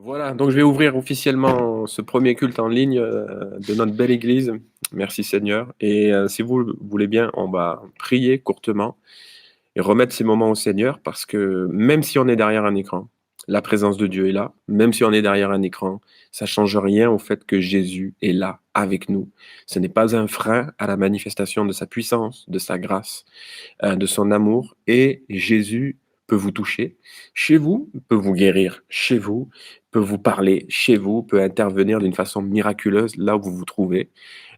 Voilà, donc je vais ouvrir officiellement ce premier culte en ligne de notre belle église. Merci Seigneur. Et si vous le voulez bien, on va prier courtement et remettre ces moments au Seigneur parce que même si on est derrière un écran, la présence de Dieu est là. Même si on est derrière un écran, ça change rien au fait que Jésus est là avec nous. Ce n'est pas un frein à la manifestation de sa puissance, de sa grâce, de son amour. Et Jésus peut vous toucher chez vous, peut vous guérir chez vous, peut vous parler chez vous, peut intervenir d'une façon miraculeuse là où vous vous trouvez.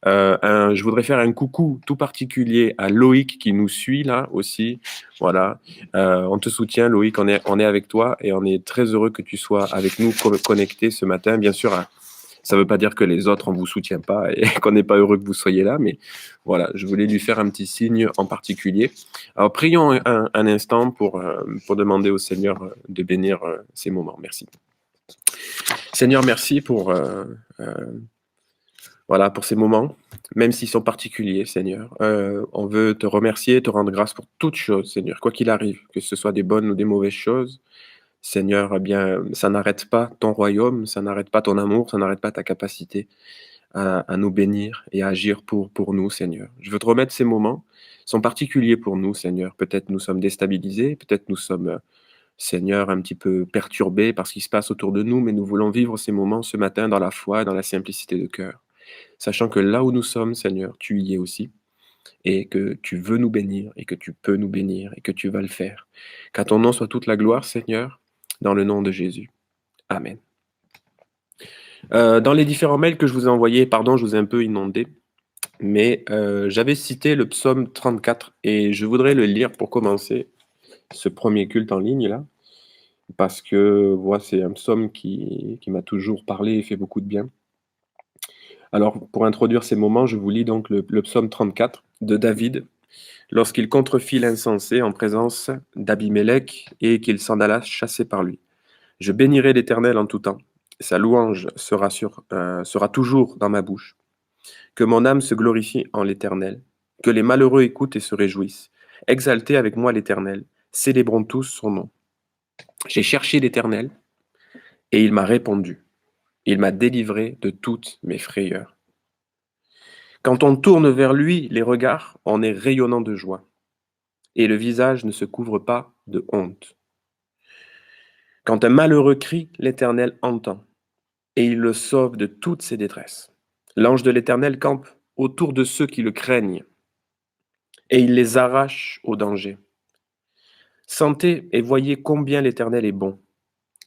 Je voudrais faire un coucou tout particulier à Loïc qui nous suit là aussi. Voilà, on te soutient Loïc, on est avec toi et on est très heureux que tu sois avec nous connecté ce matin. Bien sûr, ça ne veut pas dire que les autres, on ne vous soutient pas et qu'on n'est pas heureux que vous soyez là, mais voilà, je voulais lui faire un petit signe en particulier. Alors, prions un instant pour demander au Seigneur de bénir ces moments. Merci. Seigneur, merci euh, voilà, pour ces moments, même s'ils sont particuliers, Seigneur. On veut te remercier, te rendre grâce pour toutes choses, Seigneur, quoi qu'il arrive, que ce soit des bonnes ou des mauvaises choses. Seigneur, eh bien, ça n'arrête pas ton royaume, ça n'arrête pas ton amour, ça n'arrête pas ta capacité à nous bénir et à agir pour nous, Seigneur. Je veux te remettre ces moments, ils sont particuliers pour nous, Seigneur. Peut-être nous sommes déstabilisés, peut-être nous sommes, Seigneur, un petit peu perturbés par ce qui se passe autour de nous, mais nous voulons vivre ces moments ce matin dans la foi et dans la simplicité de cœur, sachant que là où nous sommes, Seigneur, tu y es aussi, et que tu veux nous bénir, et que tu peux nous bénir, et que tu vas le faire. Qu'à ton nom soit toute la gloire, Seigneur, dans le nom de Jésus. Amen. Dans les différents mails que je vous ai envoyés, pardon, je vous ai un peu inondé, mais j'avais cité le psaume 34 et je voudrais le lire pour commencer ce premier culte en ligne là, parce que voilà, c'est un psaume qui m'a toujours parlé et fait beaucoup de bien. Alors, pour introduire ces moments, je vous lis donc le psaume 34 de David, lorsqu'il contrefit l'insensé en présence d'Abimélec et qu'il s'en alla chasser par lui. Je bénirai l'Éternel en tout temps. Sa louange sera toujours dans ma bouche. Que mon âme se glorifie en l'Éternel. Que les malheureux écoutent et se réjouissent. Exaltez avec moi l'Éternel. Célébrons tous son nom. J'ai cherché l'Éternel et il m'a répondu. Il m'a délivré de toutes mes frayeurs. Quand on tourne vers lui les regards, on est rayonnant de joie et le visage ne se couvre pas de honte. Quand un malheureux crie, l'Éternel entend et il le sauve de toutes ses détresses. L'ange de l'Éternel campe autour de ceux qui le craignent et il les arrache au danger. Sentez et voyez combien l'Éternel est bon.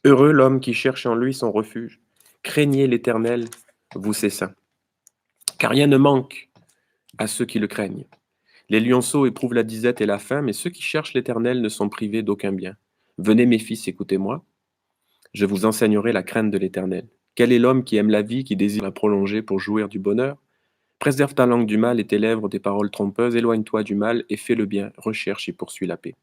Heureux l'homme qui cherche en lui son refuge. Craignez l'Éternel, vous ses saints. Car rien ne manque à ceux qui le craignent. Les lionceaux éprouvent la disette et la faim, mais ceux qui cherchent l'Éternel ne sont privés d'aucun bien. Venez mes fils, écoutez-moi. Je vous enseignerai la crainte de l'Éternel. Quel est l'homme qui aime la vie, qui désire la prolonger pour jouir du bonheur? Préserve ta langue du mal et tes lèvres des paroles trompeuses. Éloigne-toi du mal et fais le bien. Recherche et poursuis la paix.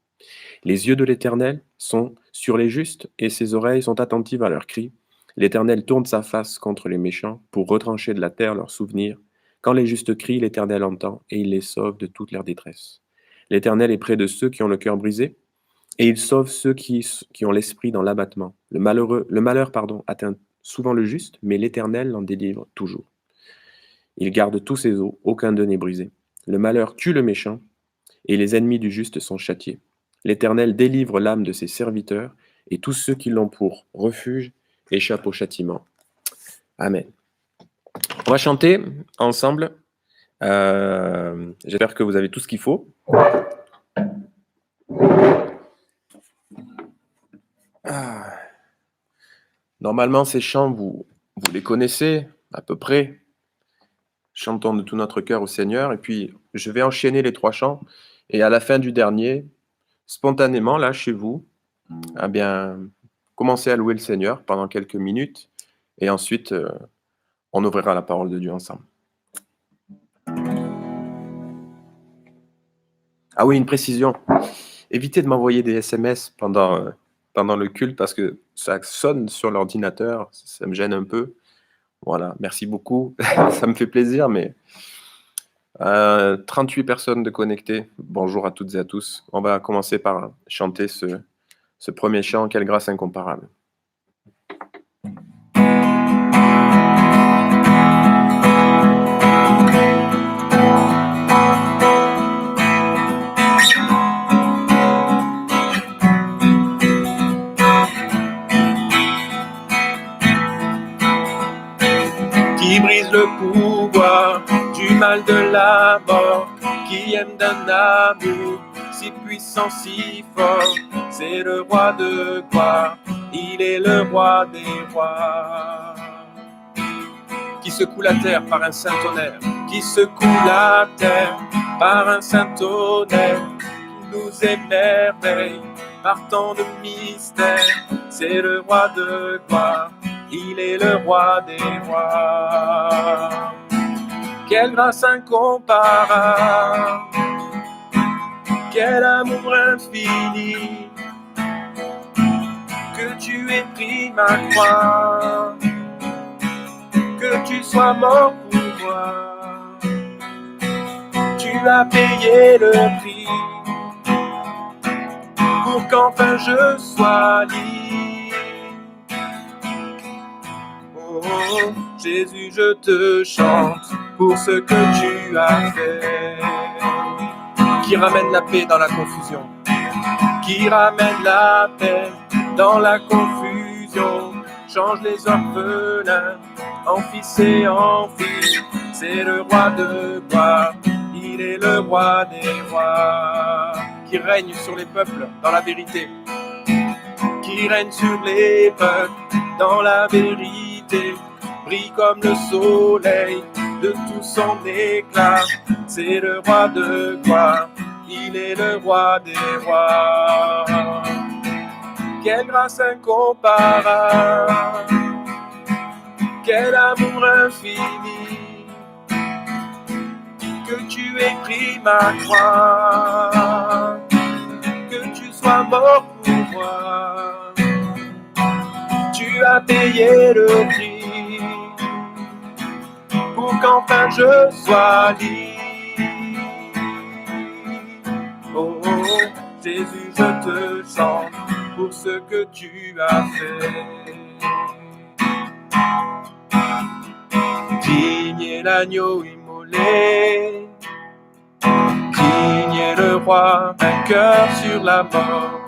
Les yeux de l'Éternel sont sur les justes, et ses oreilles sont attentives à leurs cris. L'Éternel tourne sa face contre les méchants, pour retrancher de la terre leurs souvenirs. Quand les justes crient, l'Éternel entend, et il les sauve de toute leur détresse. L'Éternel est près de ceux qui ont le cœur brisé, et il sauve ceux qui ont l'esprit dans l'abattement. Le malheur, atteint souvent le juste, mais l'Éternel l'en délivre toujours. Il garde tous ses os, aucun d'eux n'est brisé. Le malheur tue le méchant, et les ennemis du juste sont châtiés. L'Éternel délivre l'âme de ses serviteurs, et tous ceux qui l'ont pour refuge échappent au châtiment. Amen. On va chanter ensemble. J'espère que vous avez tout ce qu'il faut. Ah. Normalement, ces chants, vous les connaissez à peu près. Chantons de tout notre cœur au Seigneur. Et puis, je vais enchaîner les 3 chants. Et à la fin du dernier, spontanément, là, chez vous, eh bien, commencez à louer le Seigneur pendant quelques minutes. Et ensuite, on ouvrira la parole de Dieu ensemble. Ah oui, une précision. Évitez de m'envoyer des SMS pendant le culte parce que ça sonne sur l'ordinateur. Ça me gêne un peu. Voilà, merci beaucoup. Ça me fait plaisir, mais 38 personnes de connectées. Bonjour à toutes et à tous. On va commencer par chanter ce premier chant, Quelle grâce incomparable. qui brise le pouvoir du mal de la mort, qui aime d'un amour si puissant, si fort. C'est le roi de gloire, il est le roi des rois. Qui secoue la terre par un saint tonnerre, qui secoue la terre par un saint tonnerre, qui nous émerveille par tant de mystères. C'est le roi de gloire, il est le roi des rois. Quelle grâce incomparable, quel amour infini, que tu aies pris ma croix, que tu sois mort pour moi. Tu as payé le prix pour qu'enfin je sois libre. Oh, oh, Jésus, je te chante pour ce que tu as fait, qui ramène la paix dans la confusion, qui ramène la paix dans la confusion, change les orphelins en fils et en filles. C'est le roi de gloire, il est le roi des rois, qui règne sur les peuples dans la vérité, qui règne sur les peuples dans la vérité, brille comme le soleil de tout son éclat. C'est le roi de gloire, il est le roi des rois. Quelle grâce incomparable, quel amour infini, que tu aies pris ma croix, que tu sois mort pour moi. Tu as payé le prix pour qu'enfin je sois libre. Oh, oh, Jésus, je te chante pour ce que tu as fait. Digne est l'agneau immolé, digne est le roi vainqueur sur la mort.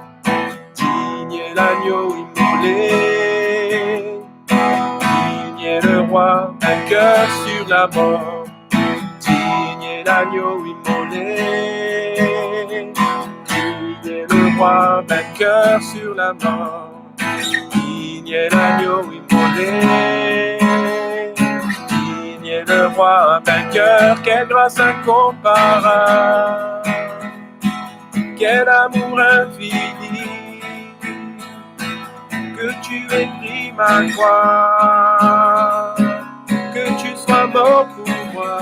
Digne est l'agneau immolé, digne est le roi vainqueur sur la mort. Digne est l'agneau immolé, digne est le roi vainqueur sur la mort. Digne est l'agneau immolé, digne est le roi vainqueur. Quelle grâce incomparable, quel amour infini, que tu aies pris ma croix, que tu sois mort pour moi.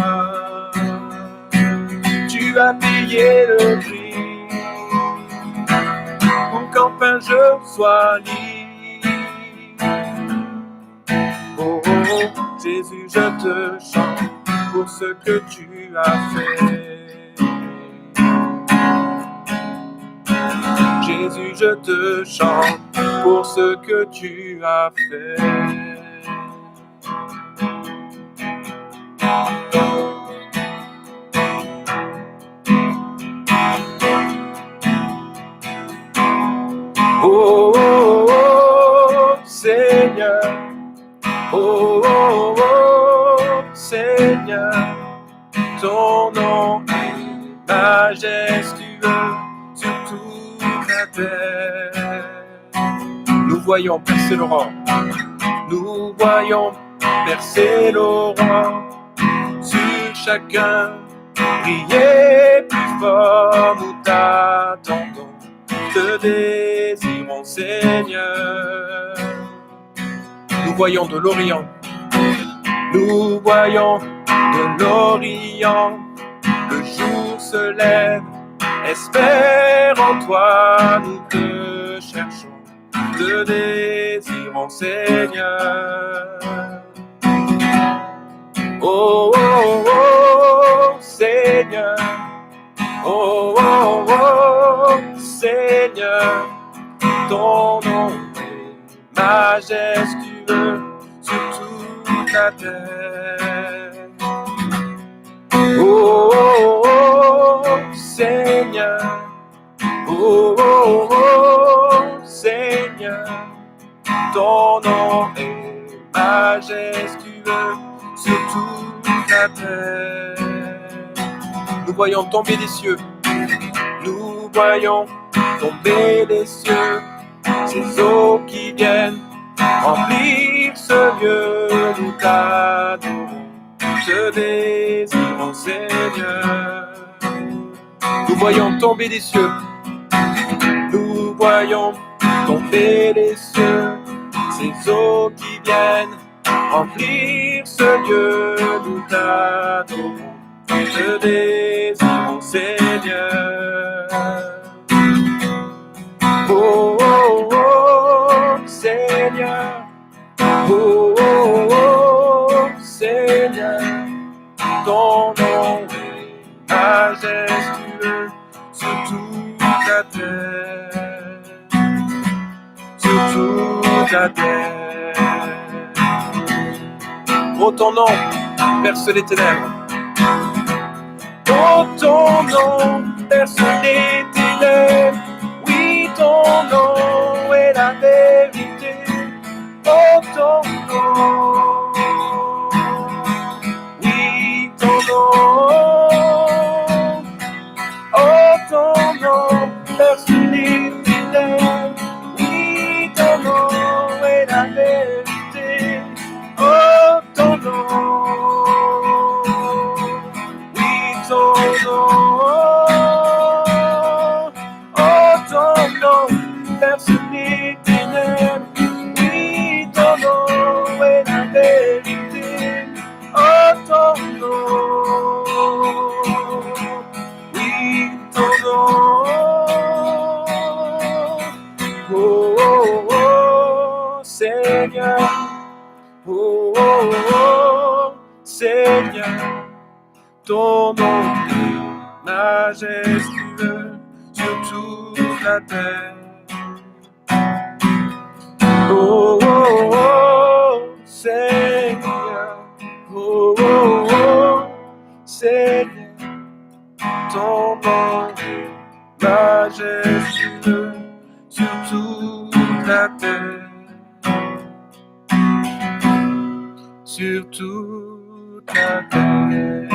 Tu as payé le prix pour qu'enfin je sois libre. Oh, oh, oh, Jésus, je te chante pour ce que tu as fait. Jésus, je te chante pour ce que tu as fait. Oh, oh, oh, Seigneur, oh, oh, oh, Seigneur, ton nom est majestueux sur toute la terre. Nous voyons percer l'aurore, nous voyons percer l'aurore, sur chacun briller plus fort. Nous t'attendons, te désirons, Seigneur. Nous voyons de l'Orient, nous voyons de l'Orient, le jour se lève, espère en toi, nous te cherchons, te désirons, Seigneur. Oh, oh, oh, Seigneur, oh, oh, oh, Seigneur, ton nom est majestueux sur toute la terre. Oh, oh, oh, Seigneur, oh, oh, oh, Seigneur, ton nom est majestueux sur toute la terre. Nous voyons tomber des cieux, nous voyons tomber des cieux, ces eaux qui viennent remplir ce lieu. Nous t'adorons, te désirons, Seigneur. Nous voyons tomber des cieux, nous voyons tomber des cieux, ces eaux qui viennent remplir ce lieu. Nous t'adorons, te désirons, Seigneur. Oh, oh, oh, Seigneur. Oh, oh, oh, Seigneur. Ton nom est majestueux sur toute la terre. Sur toute la terre. Oh, ton nom perce les ténèbres. Oh, ton nom perce les ténèbres. Oui, ton nom est la vérité. Oh, ton nom. Oui, ton nom. Oh, ton nom perce les ténèbres. Oui, ton nom est la vérité. Oh, ton nom. Oui, ton nom. Oh, ton nom perce les ténèbres. Oui, ton nom est la vérité. Oh, ton nom. Oui, ton nom. Oh, oh, oh, Seigneur. Oh, oh, oh, Seigneur. Ton nom est majestueux sur toute la terre. Oh, oh, oh, Seigneur. Oh, oh, oh, Seigneur. Ton nom est majestueux sur toute la terre. Sur toute la terre.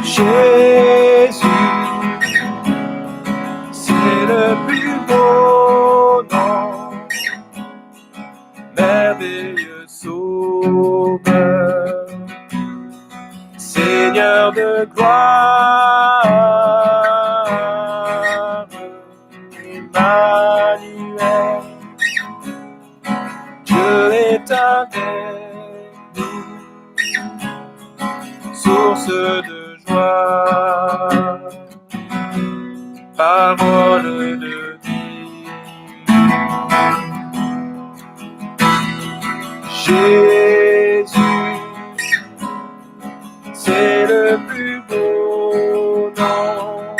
Jésus, c'est le plus beau nom, merveilleux sauveur, Seigneur de gloire, Emmanuel, Dieu est avec nous, source de joie, parole de vie. Jésus, c'est le plus beau nom,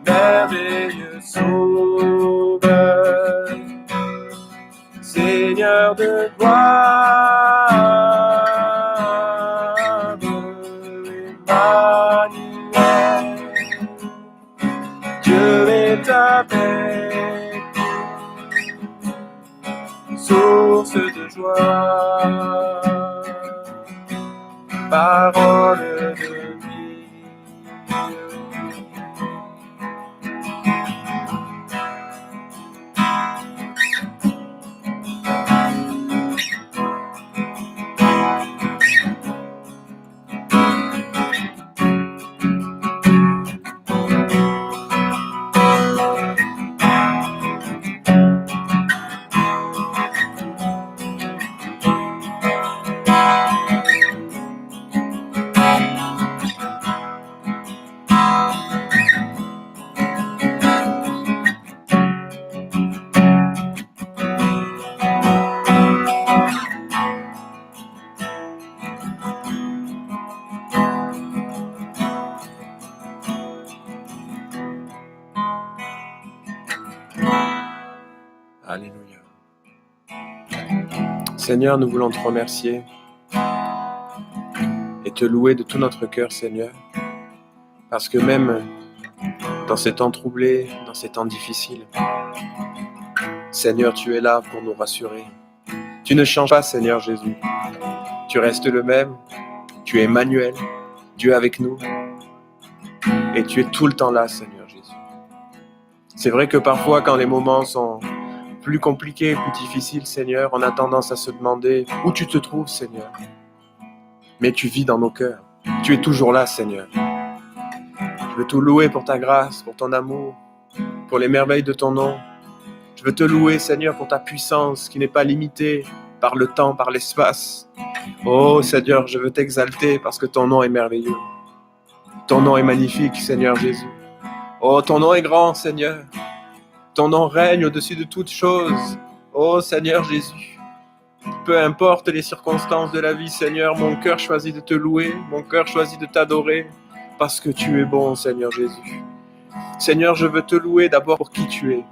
merveilleux sauveur, Seigneur de gloire, Emmanuel, Dieu est avec nous, source de joie, parole de vie. Seigneur, nous voulons te remercier et te louer de tout notre cœur, Seigneur, parce que même dans ces temps troublés, dans ces temps difficiles, Seigneur, tu es là pour nous rassurer. Tu ne changes pas, Seigneur Jésus. Tu restes le même. Tu es Emmanuel, Dieu avec nous. Et tu es tout le temps là, Seigneur Jésus. C'est vrai que parfois, quand les moments sont plus compliqués, plus difficiles, Seigneur, on a tendance à se demander où tu te trouves, Seigneur. Mais tu vis dans nos cœurs. Tu es toujours là, Seigneur. Je veux te louer pour ta grâce, pour ton amour, pour les merveilles de ton nom. Je veux te louer, Seigneur, pour ta puissance qui n'est pas limitée par le temps, par l'espace. Oh, Seigneur, je veux t'exalter parce que ton nom est merveilleux. Ton nom est magnifique, Seigneur Jésus. Oh, ton nom est grand, Seigneur. Ton nom règne au-dessus de toutes choses. Oh, Seigneur Jésus. Peu importe les circonstances de la vie, Seigneur, mon cœur choisit de te louer, mon cœur choisit de t'adorer, parce que tu es bon, Seigneur Jésus. Seigneur, je veux te louer d'abord pour qui tu es,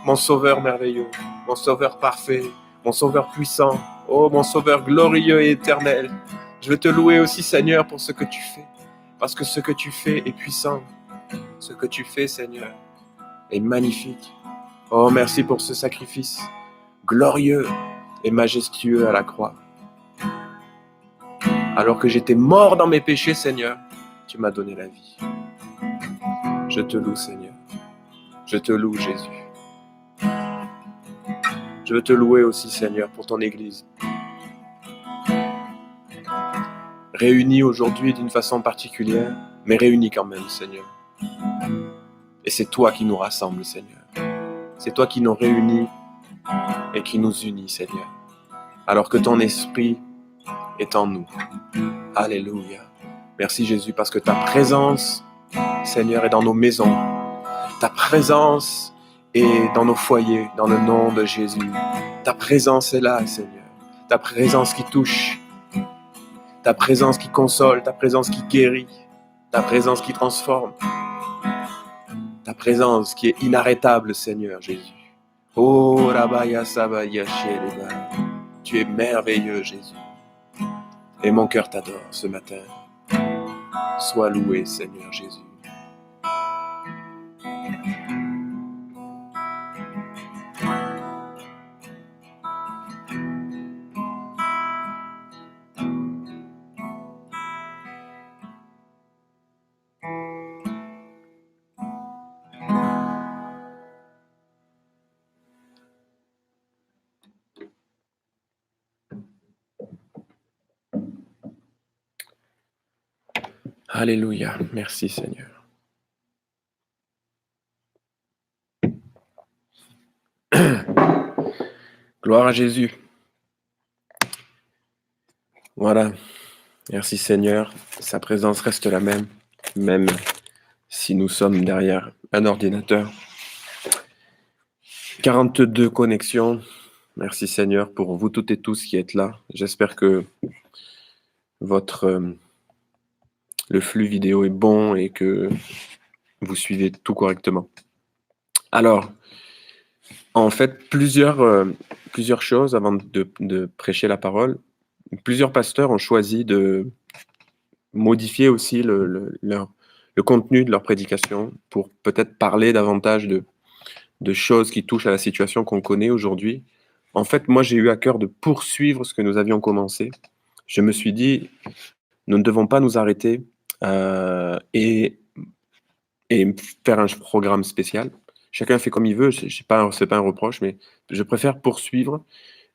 mon sauveur merveilleux, mon sauveur parfait, mon sauveur puissant, oh, mon sauveur glorieux et éternel. Je veux te louer aussi, Seigneur, pour ce que tu fais, parce que ce que tu fais est puissant. Ce que tu fais, Seigneur, est magnifique. Oh, merci pour ce sacrifice glorieux et majestueux à la croix. Alors que j'étais mort dans mes péchés, Seigneur, tu m'as donné la vie. Je te loue, Seigneur. Je te loue, Jésus. Je veux te louer aussi, Seigneur, pour ton Église. Réunie aujourd'hui d'une façon particulière, mais réunie quand même, Seigneur. Et c'est toi qui nous rassemble, Seigneur. C'est toi qui nous réunis et qui nous unit, Seigneur. Alors que ton esprit est en nous. Alléluia. Merci Jésus parce que ta présence, Seigneur, est dans nos maisons. Ta présence est dans nos foyers, dans le nom de Jésus. Ta présence est là, Seigneur. Ta présence qui touche. Ta présence qui console. Ta présence qui guérit. Ta présence qui transforme. Ta présence qui est inarrêtable, Seigneur Jésus. Oh, Rabaya Sabaya Sheleba. Tu es merveilleux, Jésus. Et mon cœur t'adore ce matin. Sois loué, Seigneur Jésus. Alléluia. Merci, Seigneur. Gloire à Jésus. Voilà. Merci, Seigneur. Sa présence reste la même, même si nous sommes derrière un ordinateur. 42 connexions. Merci, Seigneur, pour vous toutes et tous qui êtes là. J'espère que le flux vidéo est bon et que vous suivez tout correctement. Alors, en fait, plusieurs choses avant de prêcher la parole. Plusieurs pasteurs ont choisi de modifier aussi le contenu de leur prédication pour peut-être parler davantage de choses qui touchent à la situation qu'on connaît aujourd'hui. En fait, moi, j'ai eu à cœur de poursuivre ce que nous avions commencé. Je me suis dit, nous ne devons pas nous arrêter et faire un programme spécial. Chacun fait comme il veut, c'est pas un reproche, mais je préfère poursuivre.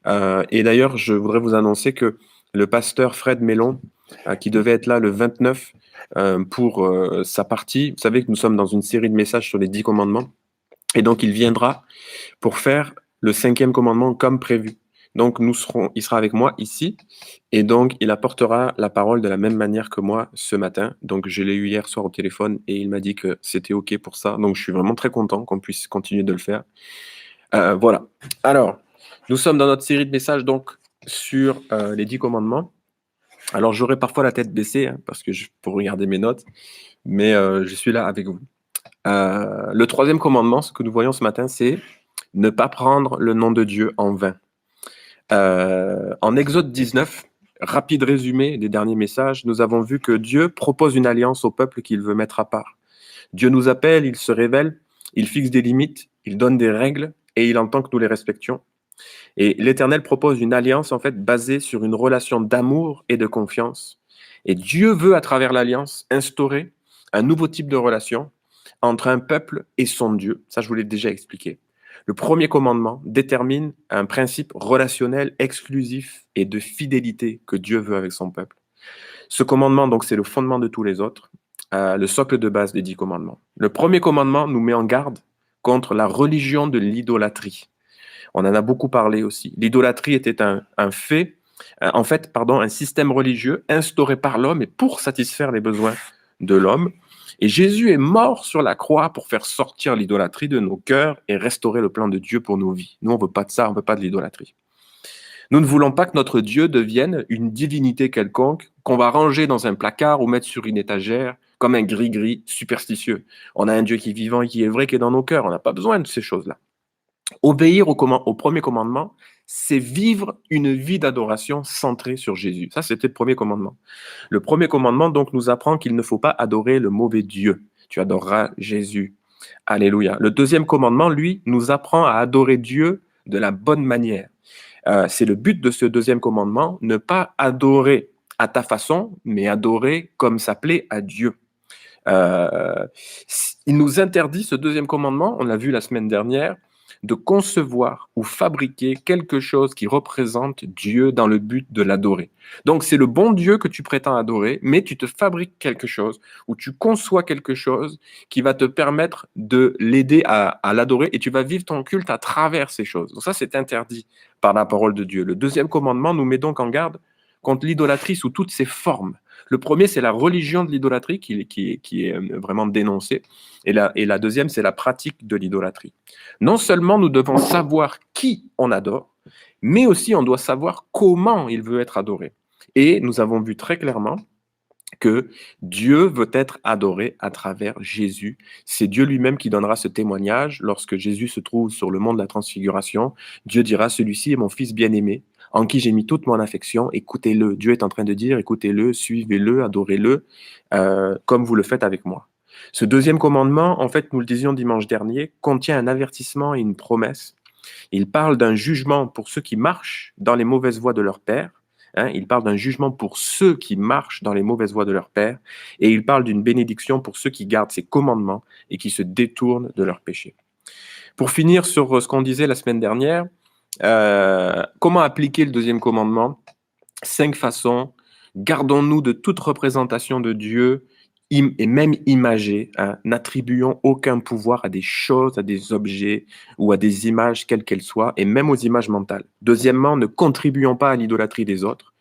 Et d'ailleurs, je voudrais vous annoncer que le pasteur Fred Mellon, qui devait être là le 29 pour sa partie, vous savez que nous sommes dans une série de messages sur les 10 commandements, et donc il viendra pour faire le 5e commandement comme prévu. Donc il sera avec moi ici, et donc il apportera la parole de la même manière que moi ce matin. Donc je l'ai eu hier soir au téléphone et il m'a dit que c'était OK pour ça. Donc je suis vraiment très content qu'on puisse continuer de le faire. Voilà. Alors, nous sommes dans notre série de messages donc sur les 10 commandements. Alors j'aurai parfois la tête baissée parce que pour regarder mes notes, mais je suis là avec vous. Le 3e commandement, ce que nous voyons ce matin, c'est ne pas prendre le nom de Dieu en vain. En Exode 19, rapide résumé des derniers messages, nous avons vu que Dieu propose une alliance au peuple qu'il veut mettre à part. Dieu nous appelle, il se révèle, il fixe des limites, il donne des règles et il entend que nous les respections. Et l'Éternel propose une alliance en fait basée sur une relation d'amour et de confiance. Et Dieu veut à travers l'alliance instaurer un nouveau type de relation entre un peuple et son Dieu. Ça, je vous l'ai déjà expliqué. Le premier commandement détermine un principe relationnel exclusif et de fidélité que Dieu veut avec son peuple. Ce commandement, donc, c'est le fondement de tous les autres, le socle de base des 10 commandements. Le premier commandement nous met en garde contre la religion de l'idolâtrie. On en a beaucoup parlé aussi. L'idolâtrie était un fait, un système religieux instauré par l'homme et pour satisfaire les besoins de l'homme. Et Jésus est mort sur la croix pour faire sortir l'idolâtrie de nos cœurs et restaurer le plan de Dieu pour nos vies. Nous, on ne veut pas de ça, on ne veut pas de l'idolâtrie. Nous ne voulons pas que notre Dieu devienne une divinité quelconque qu'on va ranger dans un placard ou mettre sur une étagère comme un gris-gris superstitieux. On a un Dieu qui est vivant et qui est vrai, qui est dans nos cœurs. On n'a pas besoin de ces choses-là. Obéir au premier commandement, c'est vivre une vie d'adoration centrée sur Jésus. Ça, c'était le premier commandement. Le premier commandement, donc, nous apprend qu'il ne faut pas adorer le mauvais Dieu. Tu adoreras Jésus. Alléluia. Le deuxième commandement, lui, nous apprend à adorer Dieu de la bonne manière. C'est le but de ce deuxième commandement, ne pas adorer à ta façon, mais adorer comme ça plaît à Dieu. Il nous interdit, ce deuxième commandement, on l'a vu la semaine dernière, de concevoir ou fabriquer quelque chose qui représente Dieu dans le but de l'adorer. Donc c'est le bon Dieu que tu prétends adorer, mais tu te fabriques quelque chose ou tu conçois quelque chose qui va te permettre de l'aider à l'adorer et tu vas vivre ton culte à travers ces choses. Donc ça, c'est interdit par la parole de Dieu. Le deuxième commandement nous met donc en garde contre l'idolâtrie sous toutes ses formes. Le premier, c'est la religion de l'idolâtrie qui est vraiment dénoncée. Et la deuxième, c'est la pratique de l'idolâtrie. Non seulement nous devons savoir qui on adore, mais aussi on doit savoir comment il veut être adoré. Et nous avons vu très clairement que Dieu veut être adoré à travers Jésus. C'est Dieu lui-même qui donnera ce témoignage lorsque Jésus se trouve sur le mont de la transfiguration. Dieu dira, celui-ci est mon fils bien-aimé, en qui j'ai mis toute mon affection, écoutez-le. Dieu est en train de dire, écoutez-le, suivez-le, adorez-le, comme vous le faites avec moi. Ce deuxième commandement, en fait, nous le disions dimanche dernier, contient un avertissement et une promesse. Il parle d'un jugement pour ceux qui marchent dans les mauvaises voies de leur père. Il parle d'un jugement pour ceux qui marchent dans les mauvaises voies de leur père. Et il parle d'une bénédiction pour ceux qui gardent ses commandements et qui se détournent de leurs péchés. Pour finir sur ce qu'on disait la semaine dernière, comment appliquer le deuxième commandement? 5 façons. Gardons-nous de toute représentation de Dieu et même imagée. N'attribuons aucun pouvoir à des choses, à des objets ou à des images, quelles qu'elles soient, et même aux images mentales. Deuxièmement, ne contribuons pas à l'idolâtrie des autres.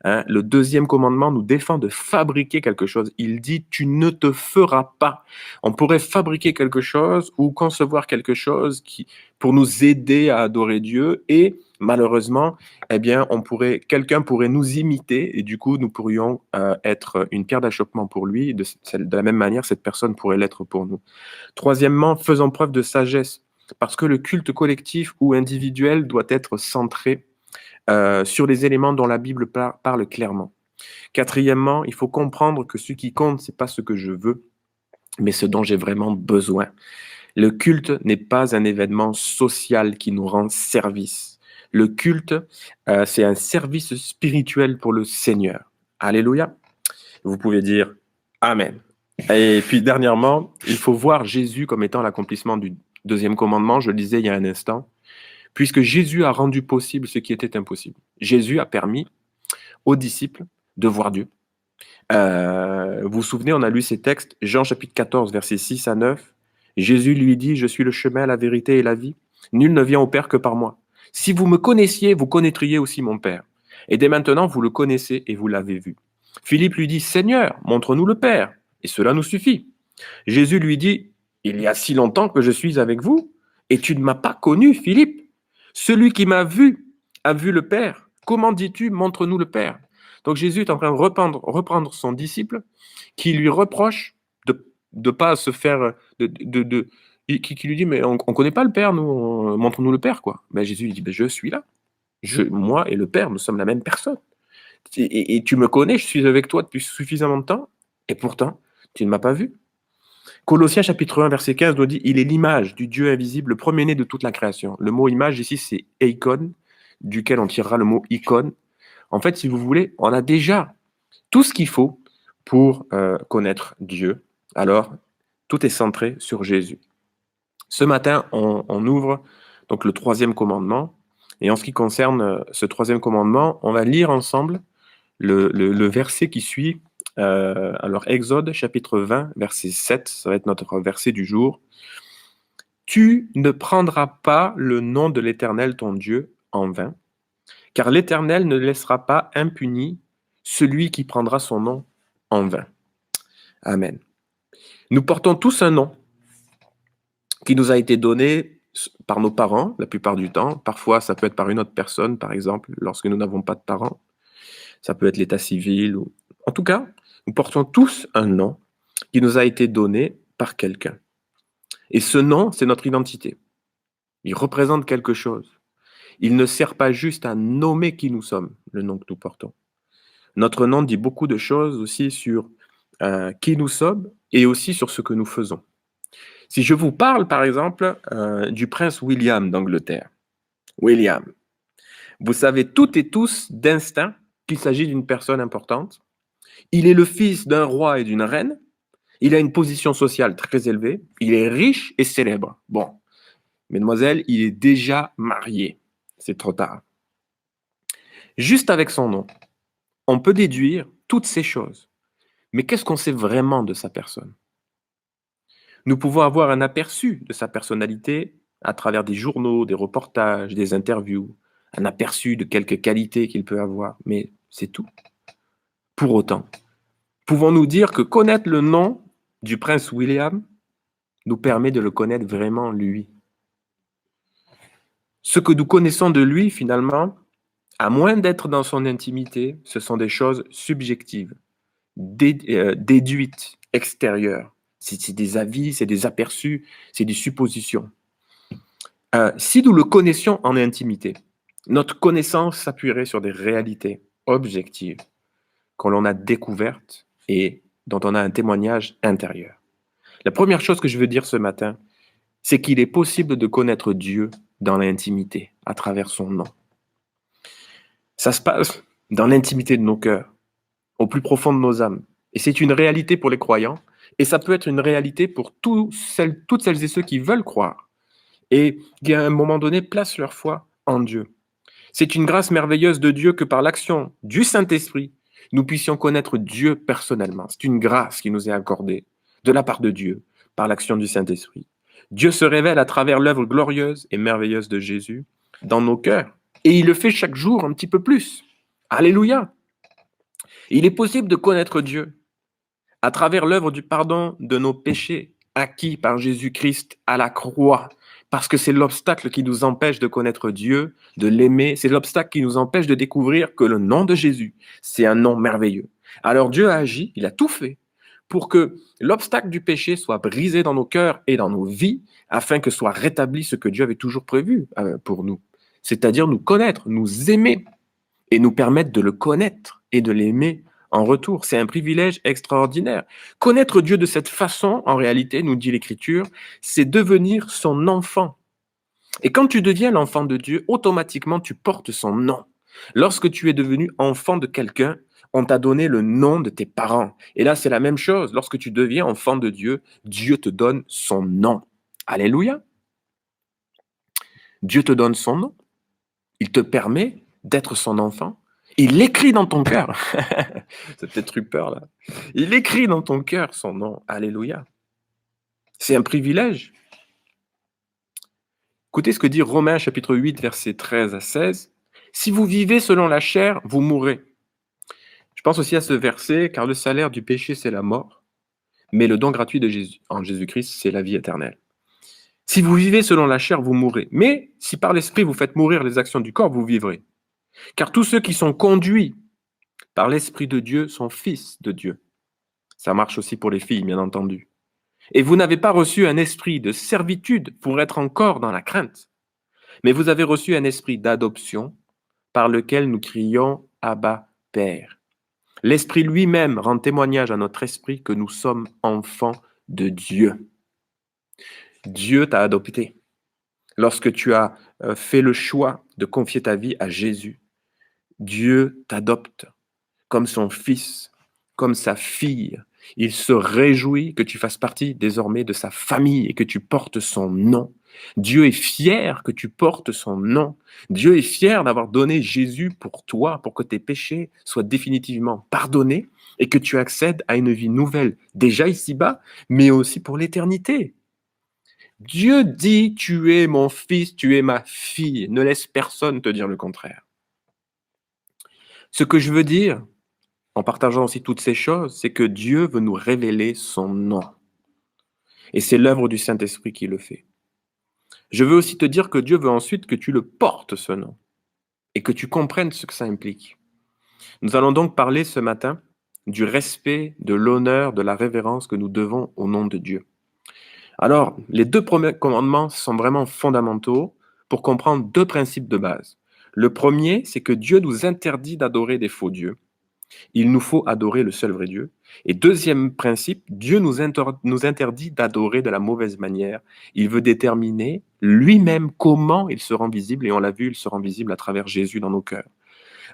Le deuxième commandement nous défend de fabriquer quelque chose. Il dit, tu ne te feras pas. On pourrait fabriquer quelque chose ou concevoir quelque chose pour nous aider à adorer Dieu et malheureusement, eh bien, quelqu'un pourrait nous imiter et du coup, nous pourrions être une pierre d'achoppement pour lui. De la même manière, cette personne pourrait l'être pour nous. Troisièmement, faisons preuve de sagesse parce que le culte collectif ou individuel doit être centré sur les éléments dont la Bible parle clairement. Quatrièmement, il faut comprendre que ce qui compte, c'est pas ce que je veux, mais ce dont j'ai vraiment besoin. Le culte n'est pas un événement social qui nous rend service. Le culte, c'est un service spirituel pour le Seigneur. Alléluia. Vous pouvez dire Amen. Et puis dernièrement, il faut voir Jésus comme étant l'accomplissement du deuxième commandement. Je le disais il y a un instant. Puisque Jésus a rendu possible ce qui était impossible. Jésus a permis aux disciples de voir Dieu. Vous vous souvenez, on a lu ces textes, Jean chapitre 14, versets 6 à 9. Jésus lui dit, je suis le chemin, la vérité et la vie. Nul ne vient au Père que par moi. Si vous me connaissiez, vous connaîtriez aussi mon Père. Et dès maintenant, vous le connaissez et vous l'avez vu. Philippe lui dit, Seigneur, montre-nous le Père, et cela nous suffit. Jésus lui dit, il y a si longtemps que je suis avec vous, et tu ne m'as pas connu, Philippe. Celui qui m'a vu a vu le Père. Comment dis-tu, montre-nous le Père? Donc Jésus est en train de reprendre son disciple qui lui reproche de ne pas se faire... qui lui dit, mais on ne connaît pas le Père, nous, montre-nous le Père, quoi. Ben, Jésus lui dit, ben, je suis là. Moi et le Père, nous sommes la même personne. Et tu me connais, je suis avec toi depuis suffisamment de temps, et pourtant, tu ne m'as pas vu. Colossiens chapitre 1, verset 15 nous dit, il est l'image du Dieu invisible, le premier-né de toute la création. Le mot image ici, c'est eikon, duquel on tirera le mot icône. En fait, si vous voulez, on a déjà tout ce qu'il faut pour connaître Dieu. Alors, tout est centré sur Jésus. Ce matin, on ouvre donc le troisième commandement. Et en ce qui concerne ce troisième commandement, on va lire ensemble le verset qui suit. Alors, Exode chapitre 20, verset 7, ça va être notre verset du jour. Tu ne prendras pas le nom de l'Éternel ton Dieu en vain, car l'Éternel ne laissera pas impuni celui qui prendra son nom en vain. Amen. Nous portons tous un nom qui nous a été donné par nos parents, la plupart du temps. Parfois, ça peut être par une autre personne, par exemple, lorsque nous n'avons pas de parents. Ça peut être l'état civil. En tout cas, nous portons tous un nom qui nous a été donné par quelqu'un. Et ce nom, c'est notre identité. Il représente quelque chose. Il ne sert pas juste à nommer qui nous sommes, le nom que nous portons. Notre nom dit beaucoup de choses aussi sur qui nous sommes et aussi sur ce que nous faisons. Si je vous parle, par exemple, du prince William d'Angleterre, William, vous savez toutes et tous d'instinct qu'il s'agit d'une personne importante. Il est le fils d'un roi et d'une reine. Il a une position sociale très élevée. Il est riche et célèbre. Bon, mesdemoiselles, il est déjà marié. C'est trop tard. Juste avec son nom, on peut déduire toutes ces choses. Mais qu'est-ce qu'on sait vraiment de sa personne? Nous pouvons avoir un aperçu de sa personnalité à travers des journaux, des reportages, des interviews, un aperçu de quelques qualités qu'il peut avoir, mais c'est tout. Pour autant, pouvons-nous dire que connaître le nom du prince William nous permet de le connaître vraiment lui? Ce que nous connaissons de lui, finalement, à moins d'être dans son intimité, ce sont des choses subjectives, déduites, extérieures. C'est des avis, c'est des aperçus, c'est des suppositions. Si nous le connaissions en intimité, notre connaissance s'appuierait sur des réalités objectives que l'on a découvertes et dont on a un témoignage intérieur. La première chose que je veux dire ce matin, c'est qu'il est possible de connaître Dieu dans l'intimité, à travers son nom. Ça se passe dans l'intimité de nos cœurs, au plus profond de nos âmes. Et c'est une réalité pour les croyants, et ça peut être une réalité pour toutes celles et ceux qui veulent croire, et qui à un moment donné placent leur foi en Dieu. C'est une grâce merveilleuse de Dieu que par l'action du Saint-Esprit, nous puissions connaître Dieu personnellement. C'est une grâce qui nous est accordée de la part de Dieu par l'action du Saint-Esprit. Dieu se révèle à travers l'œuvre glorieuse et merveilleuse de Jésus dans nos cœurs. Et il le fait chaque jour un petit peu plus. Alléluia. Il est possible de connaître Dieu à travers l'œuvre du pardon de nos péchés acquis par Jésus-Christ à la croix. Parce que c'est l'obstacle qui nous empêche de connaître Dieu, de l'aimer. C'est l'obstacle qui nous empêche de découvrir que le nom de Jésus, c'est un nom merveilleux. Alors Dieu a agi, il a tout fait pour que l'obstacle du péché soit brisé dans nos cœurs et dans nos vies, afin que soit rétabli ce que Dieu avait toujours prévu pour nous. C'est-à-dire nous connaître, nous aimer et nous permettre de le connaître et de l'aimer en retour. C'est un privilège extraordinaire. Connaître Dieu de cette façon, en réalité, nous dit l'Écriture, c'est devenir son enfant. Et quand tu deviens l'enfant de Dieu, automatiquement, tu portes son nom. Lorsque tu es devenu enfant de quelqu'un, on t'a donné le nom de tes parents. Et là, c'est la même chose. Lorsque tu deviens enfant de Dieu, Dieu te donne son nom. Alléluia. Dieu te donne son nom. Il te permet d'être son enfant. Il écrit dans ton cœur. C'est peut-être eu peur là. Il écrit dans ton cœur son nom. Alléluia. C'est un privilège. Écoutez ce que dit Romains chapitre 8, versets 13 à 16. Si vous vivez selon la chair, vous mourrez. Je pense aussi à ce verset, car le salaire du péché, c'est la mort, mais le don gratuit de Jésus, en Jésus-Christ, c'est la vie éternelle. Si vous vivez selon la chair, vous mourrez. Mais si par l'esprit vous faites mourir les actions du corps, vous vivrez. Car tous ceux qui sont conduits par l'Esprit de Dieu sont fils de Dieu. Ça marche aussi pour les filles, bien entendu. Et vous n'avez pas reçu un esprit de servitude pour être encore dans la crainte, mais vous avez reçu un esprit d'adoption par lequel nous crions Abba, Père. L'Esprit lui-même rend témoignage à notre esprit que nous sommes enfants de Dieu. Dieu t'a adopté. Lorsque tu as fait le choix de confier ta vie à Jésus, Dieu t'adopte comme son fils, comme sa fille. Il se réjouit que tu fasses partie désormais de sa famille et que tu portes son nom. Dieu est fier que tu portes son nom. Dieu est fier d'avoir donné Jésus pour toi, pour que tes péchés soient définitivement pardonnés et que tu accèdes à une vie nouvelle, déjà ici-bas, mais aussi pour l'éternité. Dieu dit, tu es mon fils, tu es ma fille. Ne laisse personne te dire le contraire. Ce que je veux dire, en partageant aussi toutes ces choses, c'est que Dieu veut nous révéler son nom. Et c'est l'œuvre du Saint-Esprit qui le fait. Je veux aussi te dire que Dieu veut ensuite que tu le portes, ce nom, et que tu comprennes ce que ça implique. Nous allons donc parler ce matin du respect, de l'honneur, de la révérence que nous devons au nom de Dieu. Alors, les 2 premiers commandements sont vraiment fondamentaux pour comprendre 2 principes de base. Le premier, c'est que Dieu nous interdit d'adorer des faux dieux. Il nous faut adorer le seul vrai Dieu. Et deuxième principe, Dieu nous interdit d'adorer de la mauvaise manière. Il veut déterminer lui-même comment il se rend visible, et on l'a vu, il se rend visible à travers Jésus dans nos cœurs.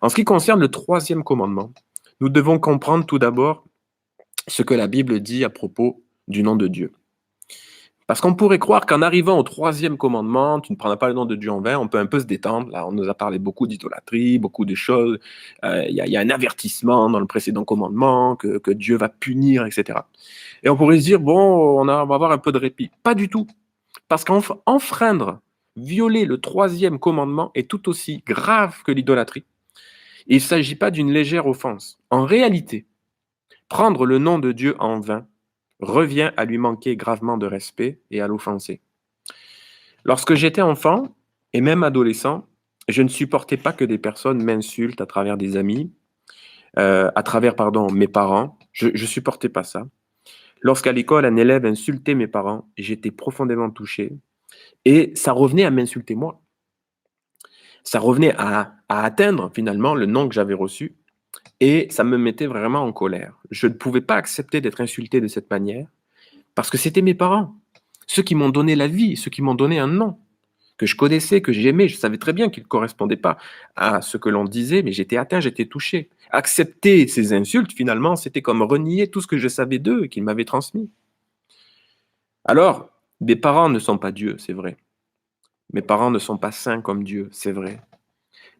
En ce qui concerne le troisième commandement, nous devons comprendre tout d'abord ce que la Bible dit à propos du nom de Dieu. Parce qu'on pourrait croire qu'en arrivant au troisième commandement, tu ne prendras pas le nom de Dieu en vain, on peut un peu se détendre. Là, on nous a parlé beaucoup d'idolâtrie, beaucoup de choses. Il y a un avertissement dans le précédent commandement que Dieu va punir, etc. Et on pourrait se dire, bon, on va avoir un peu de répit. Pas du tout. Parce qu'enfreindre, violer le troisième commandement est tout aussi grave que l'idolâtrie. Il ne s'agit pas d'une légère offense. En réalité, prendre le nom de Dieu en vain revient à lui manquer gravement de respect et à l'offenser. Lorsque j'étais enfant, et même adolescent, je ne supportais pas que des personnes m'insultent à travers des amis, à travers, mes parents. Je ne supportais pas ça. Lorsqu'à l'école, un élève insultait mes parents, j'étais profondément touché. Et ça revenait à m'insulter moi. Ça revenait à atteindre finalement le nom que j'avais reçu. Et ça me mettait vraiment en colère. Je ne pouvais pas accepter d'être insulté de cette manière parce que c'était mes parents, ceux qui m'ont donné la vie, ceux qui m'ont donné un nom, que je connaissais, que j'aimais. Je savais très bien qu'il ne correspondait pas à ce que l'on disait, mais j'étais atteint, j'étais touché. Accepter ces insultes, finalement, c'était comme renier tout ce que je savais d'eux et qu'ils m'avaient transmis. Alors, mes parents ne sont pas Dieu, c'est vrai. Mes parents ne sont pas saints comme Dieu, c'est vrai.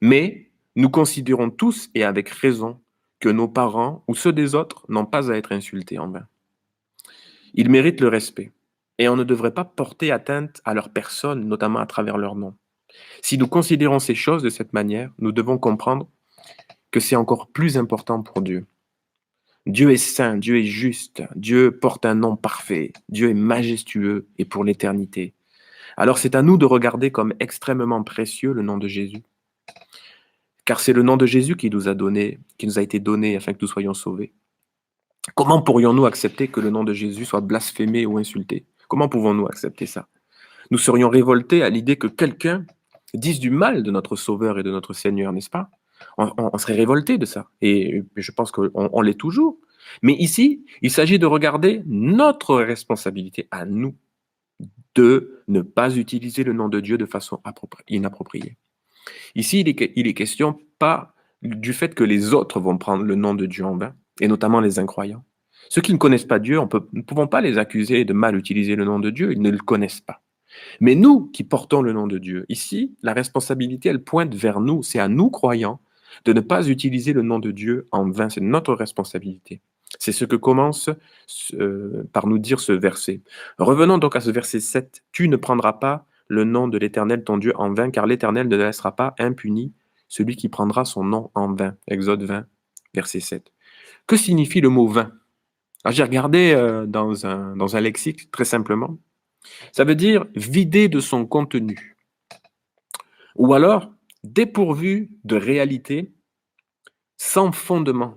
Mais nous considérons tous, et avec raison, que nos parents ou ceux des autres n'ont pas à être insultés en vain. Ils méritent le respect. Et on ne devrait pas porter atteinte à leur personne, notamment à travers leur nom. Si nous considérons ces choses de cette manière, nous devons comprendre que c'est encore plus important pour Dieu. Dieu est saint, Dieu est juste, Dieu porte un nom parfait, Dieu est majestueux et pour l'éternité. Alors c'est à nous de regarder comme extrêmement précieux le nom de Jésus. Car c'est le nom de Jésus qui nous a été donné afin que nous soyons sauvés. Comment pourrions-nous accepter que le nom de Jésus soit blasphémé ou insulté? Comment pouvons-nous accepter ça? Nous serions révoltés à l'idée que quelqu'un dise du mal de notre Sauveur et de notre Seigneur, n'est-ce pas? On serait révoltés de ça. Et je pense qu'on l'est toujours. Mais ici, il s'agit de regarder notre responsabilité à nous de ne pas utiliser le nom de Dieu de façon inappropriée. Ici, il est question pas du fait que les autres vont prendre le nom de Dieu en vain, et notamment les incroyants. Ceux qui ne connaissent pas Dieu, nous ne pouvons pas les accuser de mal utiliser le nom de Dieu, ils ne le connaissent pas. Mais nous qui portons le nom de Dieu, ici, la responsabilité, elle pointe vers nous. C'est à nous, croyants, de ne pas utiliser le nom de Dieu en vain. C'est notre responsabilité. C'est ce que commence par nous dire ce verset. Revenons donc à ce verset 7. Tu ne prendras pas le nom de l'Éternel ton Dieu en vain, car l'Éternel ne laissera pas impuni celui qui prendra son nom en vain. Exode 20, verset 7. Que signifie le mot vain? J'ai regardé dans un lexique, très simplement. Ça veut dire vidé de son contenu. Ou alors dépourvu de réalité, sans fondement.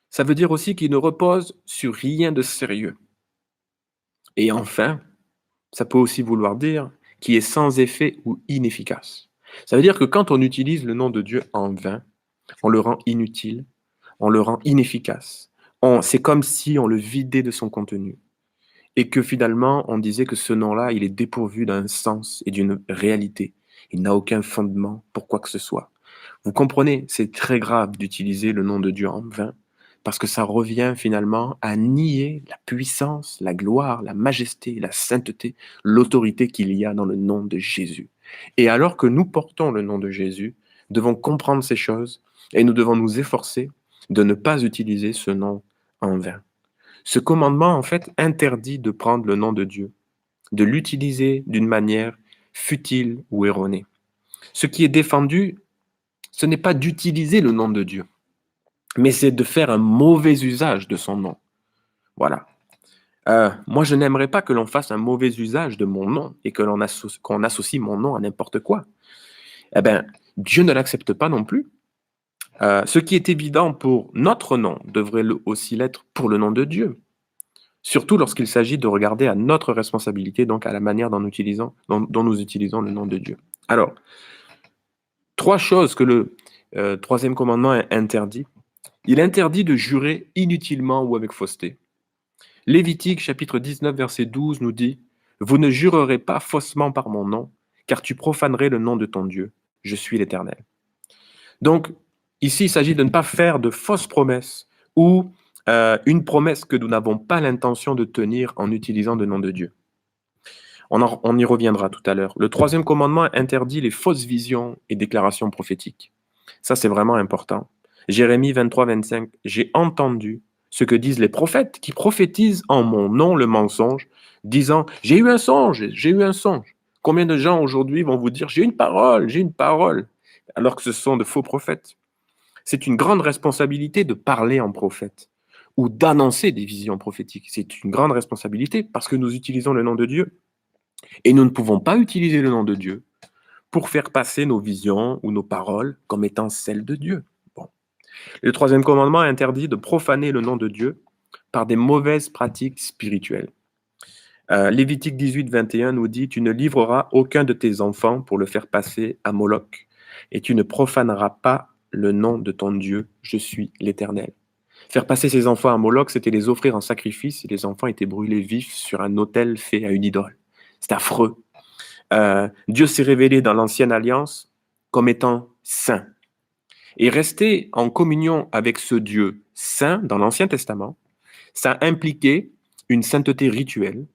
Ça veut dire aussi qu'il ne repose sur rien de sérieux. Et enfin, ça peut aussi vouloir dire qui est sans effet ou inefficace. Ça veut dire que quand on utilise le nom de Dieu en vain, on le rend inutile, on le rend inefficace. C'est comme si on le vidait de son contenu. Et que finalement, on disait que ce nom-là, il est dépourvu d'un sens et d'une réalité. Il n'a aucun fondement pour quoi que ce soit. Vous comprenez, c'est très grave d'utiliser le nom de Dieu en vain, parce que ça revient finalement à nier la puissance, la gloire, la majesté, la sainteté, l'autorité qu'il y a dans le nom de Jésus. Et alors que nous portons le nom de Jésus, nous devons comprendre ces choses et nous devons nous efforcer de ne pas utiliser ce nom en vain. Ce commandement, en fait, interdit de prendre le nom de Dieu, de l'utiliser d'une manière futile ou erronée. Ce qui est défendu, ce n'est pas d'utiliser le nom de Dieu, mais c'est de faire un mauvais usage de son nom. Voilà. Moi, je n'aimerais pas que l'on fasse un mauvais usage de mon nom et que qu'on associe mon nom à n'importe quoi. Eh bien, Dieu ne l'accepte pas non plus. Ce qui est évident pour notre nom devrait aussi l'être pour le nom de Dieu. Surtout lorsqu'il s'agit de regarder à notre responsabilité, donc à la manière dont nous utilisons le nom de Dieu. Alors, trois choses que le troisième commandement interdit. Il interdit de jurer inutilement ou avec fausseté. Lévitique chapitre 19 verset 12 nous dit « Vous ne jurerez pas faussement par mon nom, car tu profanerais le nom de ton Dieu. Je suis l'Éternel. » Donc, ici, il s'agit de ne pas faire de fausses promesses ou une promesse que nous n'avons pas l'intention de tenir en utilisant le nom de Dieu. On y reviendra tout à l'heure. Le troisième commandement interdit les fausses visions et déclarations prophétiques. Ça, c'est vraiment important. Jérémie 23, 25, « J'ai entendu ce que disent les prophètes qui prophétisent en mon nom le mensonge, disant « J'ai eu un songe, j'ai eu un songe. » Combien de gens aujourd'hui vont vous dire « J'ai une parole, alors que ce sont de faux prophètes. C'est une grande responsabilité de parler en prophète ou d'annoncer des visions prophétiques. C'est une grande responsabilité parce que nous utilisons le nom de Dieu. Et nous ne pouvons pas utiliser le nom de Dieu pour faire passer nos visions ou nos paroles comme étant celles de Dieu. Bon. Le troisième commandement interdit de profaner le nom de Dieu par des mauvaises pratiques spirituelles. Lévitique 18, 21 nous dit « Tu ne livreras aucun de tes enfants pour le faire passer à Moloch, et tu ne profaneras pas le nom de ton Dieu, je suis l'Éternel. » Faire passer ses enfants à Moloch, c'était les offrir en sacrifice, et les enfants étaient brûlés vifs sur un autel fait à une idole. C'est affreux. Dieu s'est révélé dans l'Ancienne Alliance comme étant saint. Et rester en communion avec ce Dieu saint dans l'Ancien Testament, ça impliquait une sainteté rituelle,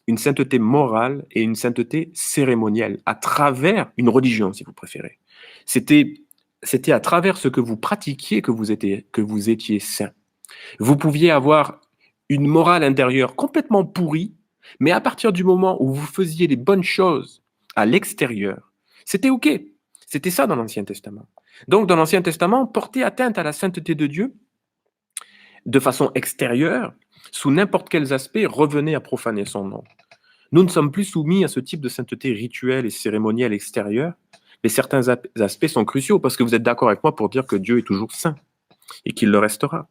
une sainteté morale et une sainteté cérémonielle, à travers une religion, si vous préférez. C'était à travers ce que vous pratiquiez que vous étiez saint. Vous pouviez avoir une morale intérieure complètement pourrie, mais à partir du moment où vous faisiez les bonnes choses à l'extérieur, c'était OK. C'était ça dans l'Ancien Testament. Donc, dans l'Ancien Testament, porter atteinte à la sainteté de Dieu de façon extérieure, sous n'importe quels aspects, revenait à profaner son nom. Nous ne sommes plus soumis à ce type de sainteté rituelle et cérémonielle extérieure, mais certains aspects sont cruciaux parce que vous êtes d'accord avec moi pour dire que Dieu est toujours saint et qu'il le restera.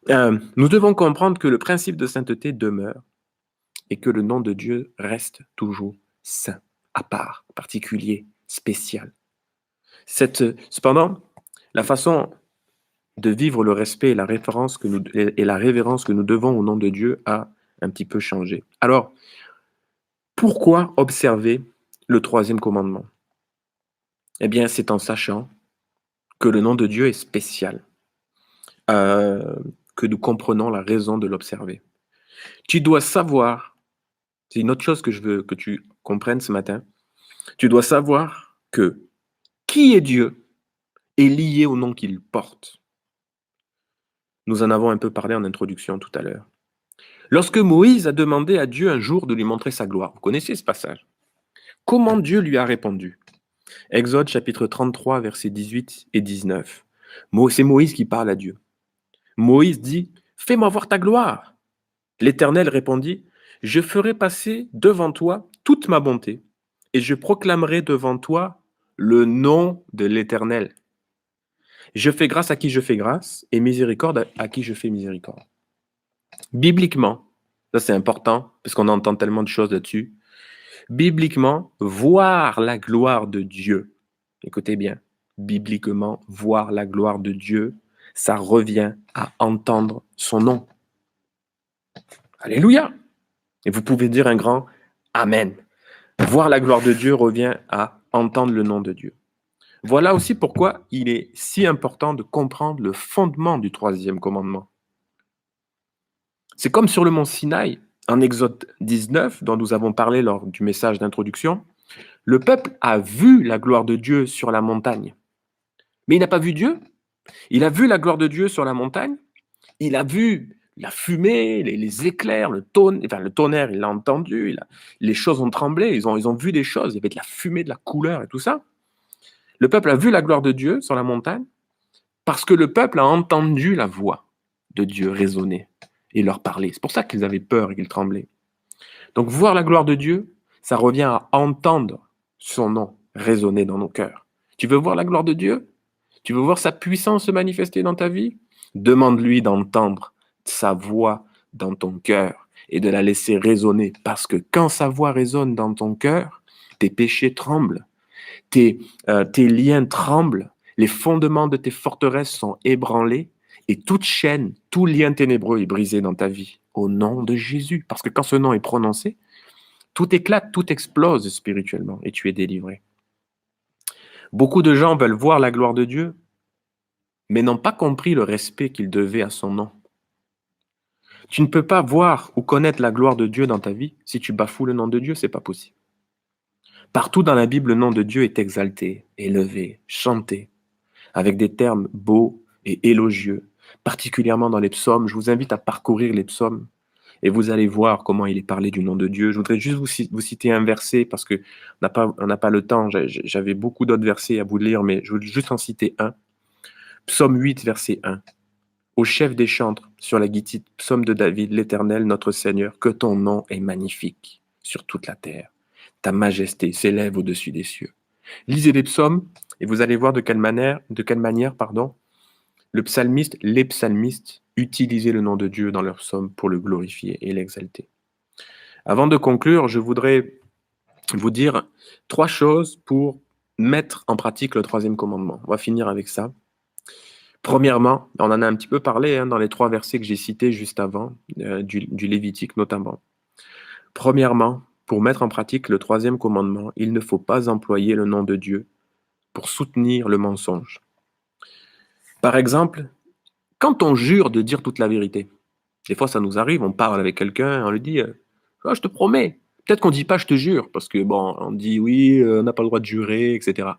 Nous devons comprendre que le principe de sainteté demeure et que le nom de Dieu reste toujours saint, à part, particulier, spécial. Cependant, la façon de vivre le respect et la révérence que nous devons au nom de Dieu a un petit peu changé. Alors, pourquoi observer le troisième commandement? Eh bien, c'est en sachant que le nom de Dieu est spécial, que nous comprenons la raison de l'observer. Tu dois savoir, c'est une autre chose que je veux que tu comprennes ce matin, tu dois savoir que qui est Dieu est lié au nom qu'il porte. Nous en avons un peu parlé en introduction tout à l'heure. Lorsque Moïse a demandé à Dieu un jour de lui montrer sa gloire, vous connaissez ce passage, comment Dieu lui a répondu? Exode chapitre 33, versets 18 et 19. C'est Moïse qui parle à Dieu. Moïse dit, « Fais-moi voir ta gloire. » L'Éternel répondit, « Je ferai passer devant toi toute ma bonté, et je proclamerai devant toi le nom de l'Éternel. Je fais grâce à qui je fais grâce, et miséricorde à qui je fais miséricorde. » Bibliquement, ça c'est important, parce qu'on entend tellement de choses là-dessus, bibliquement, voir la gloire de Dieu Écoutez bien, bibliquement, voir la gloire de Dieu, ça revient à entendre son nom. Alléluia! Et vous pouvez dire un grand Amen. Voir la gloire de Dieu revient à entendre le nom de Dieu. Voilà aussi pourquoi il est si important de comprendre le fondement du troisième commandement. C'est comme sur le mont Sinaï, en Exode 19, dont nous avons parlé lors du message d'introduction, le peuple a vu la gloire de Dieu sur la montagne. Mais il n'a pas vu Dieu. Il a vu la gloire de Dieu sur la montagne. Il a vu la fumée, les éclairs, le tonnerre, il l'a entendu. Les choses ont tremblé. Ils ont vu des choses. Il y avait de la fumée, de la couleur et tout ça. Le peuple a vu la gloire de Dieu sur la montagne parce que le peuple a entendu la voix de Dieu résonner et leur parler. C'est pour ça qu'ils avaient peur et qu'ils tremblaient. Donc voir la gloire de Dieu, ça revient à entendre son nom résonner dans nos cœurs. Tu veux voir la gloire de Dieu? Tu veux voir sa puissance se manifester dans ta vie? Demande-lui d'entendre sa voix dans ton cœur et de la laisser résonner. Parce que quand sa voix résonne dans ton cœur, tes péchés tremblent, tes liens tremblent, les fondements de tes forteresses sont ébranlés et toute chaîne, tout lien ténébreux est brisé dans ta vie au nom de Jésus. Parce que quand ce nom est prononcé, tout éclate, tout explose spirituellement et tu es délivré. Beaucoup de gens veulent voir la gloire de Dieu, mais n'ont pas compris le respect qu'ils devaient à son nom. Tu ne peux pas voir ou connaître la gloire de Dieu dans ta vie si tu bafoues le nom de Dieu, c'est pas possible. Partout dans la Bible, le nom de Dieu est exalté, élevé, chanté, avec des termes beaux et élogieux, particulièrement dans les psaumes. Je vous invite à parcourir les psaumes et vous allez voir comment il est parlé du nom de Dieu. Je voudrais juste vous citer un verset parce qu'on n'a pas le temps. J'avais beaucoup d'autres versets à vous lire, mais je veux juste en citer un. Psaume 8, verset 1. Au chef des chantres, sur la guitite, psaume de David, l'Éternel, notre Seigneur, que ton nom est magnifique sur toute la terre. Ta majesté s'élève au-dessus des cieux. Lisez les psaumes et vous allez voir de quelle manière, les psalmistes utilisaient le nom de Dieu dans leurs psaumes pour le glorifier et l'exalter. Avant de conclure, je voudrais vous dire 3 choses pour mettre en pratique le troisième commandement. On va finir avec ça. Premièrement, on en a un petit peu parlé dans les 3 versets que j'ai cités juste avant, du Lévitique notamment. Premièrement, pour mettre en pratique le troisième commandement, il ne faut pas employer le nom de Dieu pour soutenir le mensonge. Par exemple, quand on jure de dire toute la vérité, des fois ça nous arrive, on parle avec quelqu'un, on lui dit oh, je te promets. Peut-être qu'on ne dit pas je te jure, parce que bon, on dit oui, on n'a pas le droit de jurer, etc.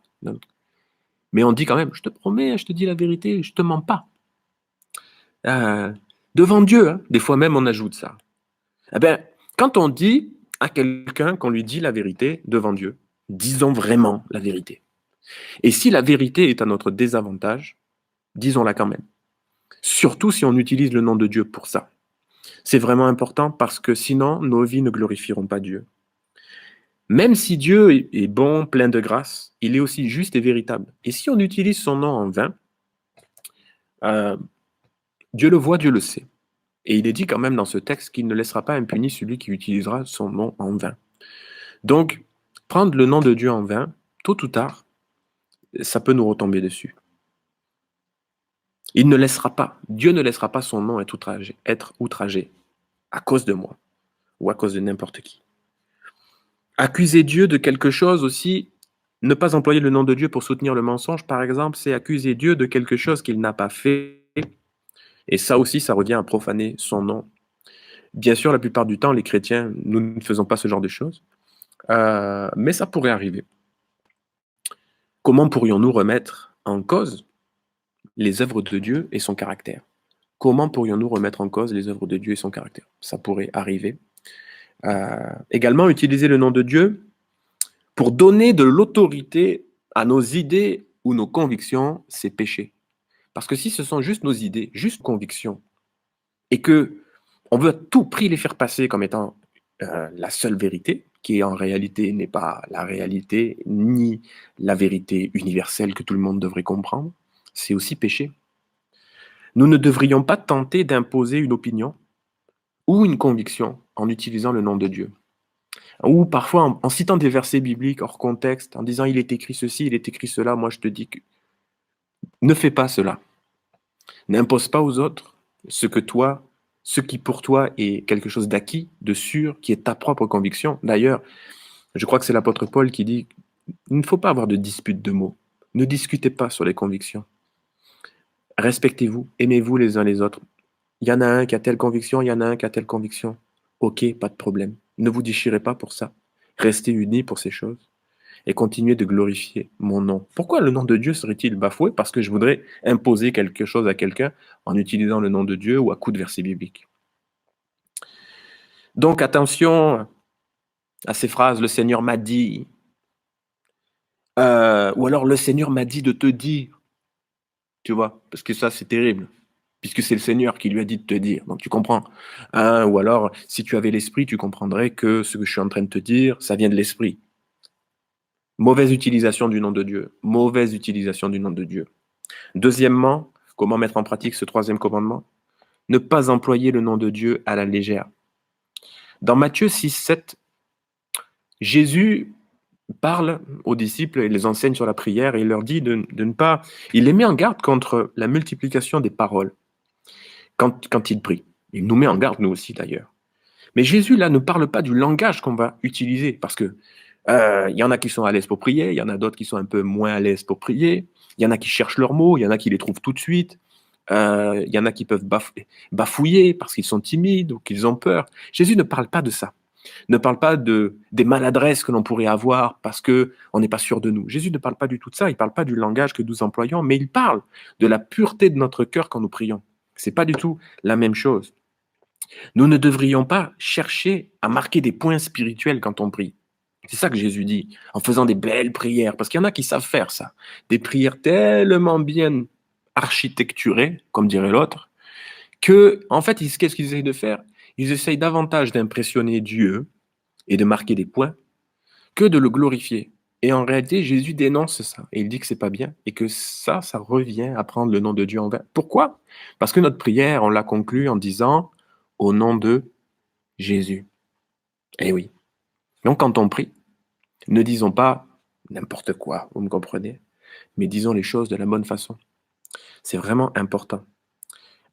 Mais on dit quand même je te promets, je te dis la vérité, je ne te mens pas. Devant Dieu, des fois même on ajoute ça. Eh bien, quand on dit à quelqu'un qu'on lui dit la vérité devant Dieu, disons vraiment la vérité. Et si la vérité est à notre désavantage, disons-la quand même. Surtout si on utilise le nom de Dieu pour ça. C'est vraiment important parce que sinon, nos vies ne glorifieront pas Dieu. Même si Dieu est bon, plein de grâce, il est aussi juste et véritable. Et si on utilise son nom en vain, Dieu le voit, Dieu le sait. Et il est dit quand même dans ce texte qu'il ne laissera pas impuni celui qui utilisera son nom en vain. Donc, prendre le nom de Dieu en vain, tôt ou tard, ça peut nous retomber dessus. Il ne laissera pas, Dieu ne laissera pas son nom être outragé à cause de moi ou à cause de n'importe qui. Accuser Dieu de quelque chose aussi, ne pas employer le nom de Dieu pour soutenir le mensonge, par exemple, c'est accuser Dieu de quelque chose qu'il n'a pas fait. Et ça aussi, ça revient à profaner son nom. Bien sûr, la plupart du temps, les chrétiens, nous ne faisons pas ce genre de choses. Mais ça pourrait arriver. Comment pourrions-nous remettre en cause les œuvres de Dieu et son caractère? Comment pourrions-nous remettre en cause les œuvres de Dieu et son caractère? Ça pourrait arriver. Également, utiliser le nom de Dieu pour donner de l'autorité à nos idées ou nos convictions, c'est péché. Parce que si ce sont juste nos idées, juste convictions, et que on veut à tout prix les faire passer comme étant la seule vérité, qui en réalité n'est pas la réalité, ni la vérité universelle que tout le monde devrait comprendre, c'est aussi péché. Nous ne devrions pas tenter d'imposer une opinion ou une conviction en utilisant le nom de Dieu. Ou parfois en citant des versets bibliques hors contexte, en disant il est écrit ceci, il est écrit cela, moi je te dis que ne fais pas cela. N'impose pas aux autres ce qui pour toi est quelque chose d'acquis, de sûr, qui est ta propre conviction. D'ailleurs, je crois que c'est l'apôtre Paul qui dit il ne faut pas avoir de dispute de mots. Ne discutez pas sur les convictions. Respectez-vous, aimez-vous les uns les autres. Il y en a un qui a telle conviction, il y en a un qui a telle conviction. Ok, pas de problème. Ne vous déchirez pas pour ça. Restez unis pour ces choses et continuez de glorifier mon nom. Pourquoi le nom de Dieu serait-il bafoué? Parce que je voudrais imposer quelque chose à quelqu'un en utilisant le nom de Dieu ou à coup de verset biblique. Donc attention à ces phrases, le Seigneur m'a dit, ou alors le Seigneur m'a dit de te dire, tu vois, parce que ça c'est terrible, puisque c'est le Seigneur qui lui a dit de te dire, donc tu comprends. Hein, ou alors, si tu avais l'esprit, tu comprendrais que ce que je suis en train de te dire, ça vient de l'esprit. Mauvaise utilisation du nom de Dieu, mauvaise utilisation du nom de Dieu. Deuxièmement, comment mettre en pratique ce troisième commandement? Ne pas employer le nom de Dieu à la légère. Dans Matthieu 6, 7, Jésus parle aux disciples et les enseigne sur la prière et il leur dit de ne pas... Il les met en garde contre la multiplication des paroles quand il prie. Il nous met en garde, nous aussi d'ailleurs. Mais Jésus, là, ne parle pas du langage qu'on va utiliser parce que il y en a qui sont à l'aise pour prier, il y en a d'autres qui sont un peu moins à l'aise pour prier, il y en a qui cherchent leurs mots, il y en a qui les trouvent tout de suite, il y en a qui peuvent bafouiller parce qu'ils sont timides ou qu'ils ont peur. Jésus ne parle pas de ça. Ne parle pas des maladresses que l'on pourrait avoir parce qu'on n'est pas sûr de nous. Jésus ne parle pas du tout de ça, il ne parle pas du langage que nous employons, mais il parle de la pureté de notre cœur quand nous prions. Ce n'est pas du tout la même chose. Nous ne devrions pas chercher à marquer des points spirituels quand on prie. C'est ça que Jésus dit, en faisant des belles prières, parce qu'il y en a qui savent faire ça. Des prières tellement bien architecturées, comme dirait l'autre, que, en fait, qu'est-ce qu'ils essayent de faire? Ils essayent davantage d'impressionner Dieu et de marquer des points que de le glorifier. Et en réalité, Jésus dénonce ça. Et il dit que c'est pas bien et que ça revient à prendre le nom de Dieu en vain. Pourquoi? Parce que notre prière, on l'a conclue en disant au nom de Jésus. Eh oui. Donc quand on prie, ne disons pas n'importe quoi, vous me comprenez, mais disons les choses de la bonne façon. C'est vraiment important.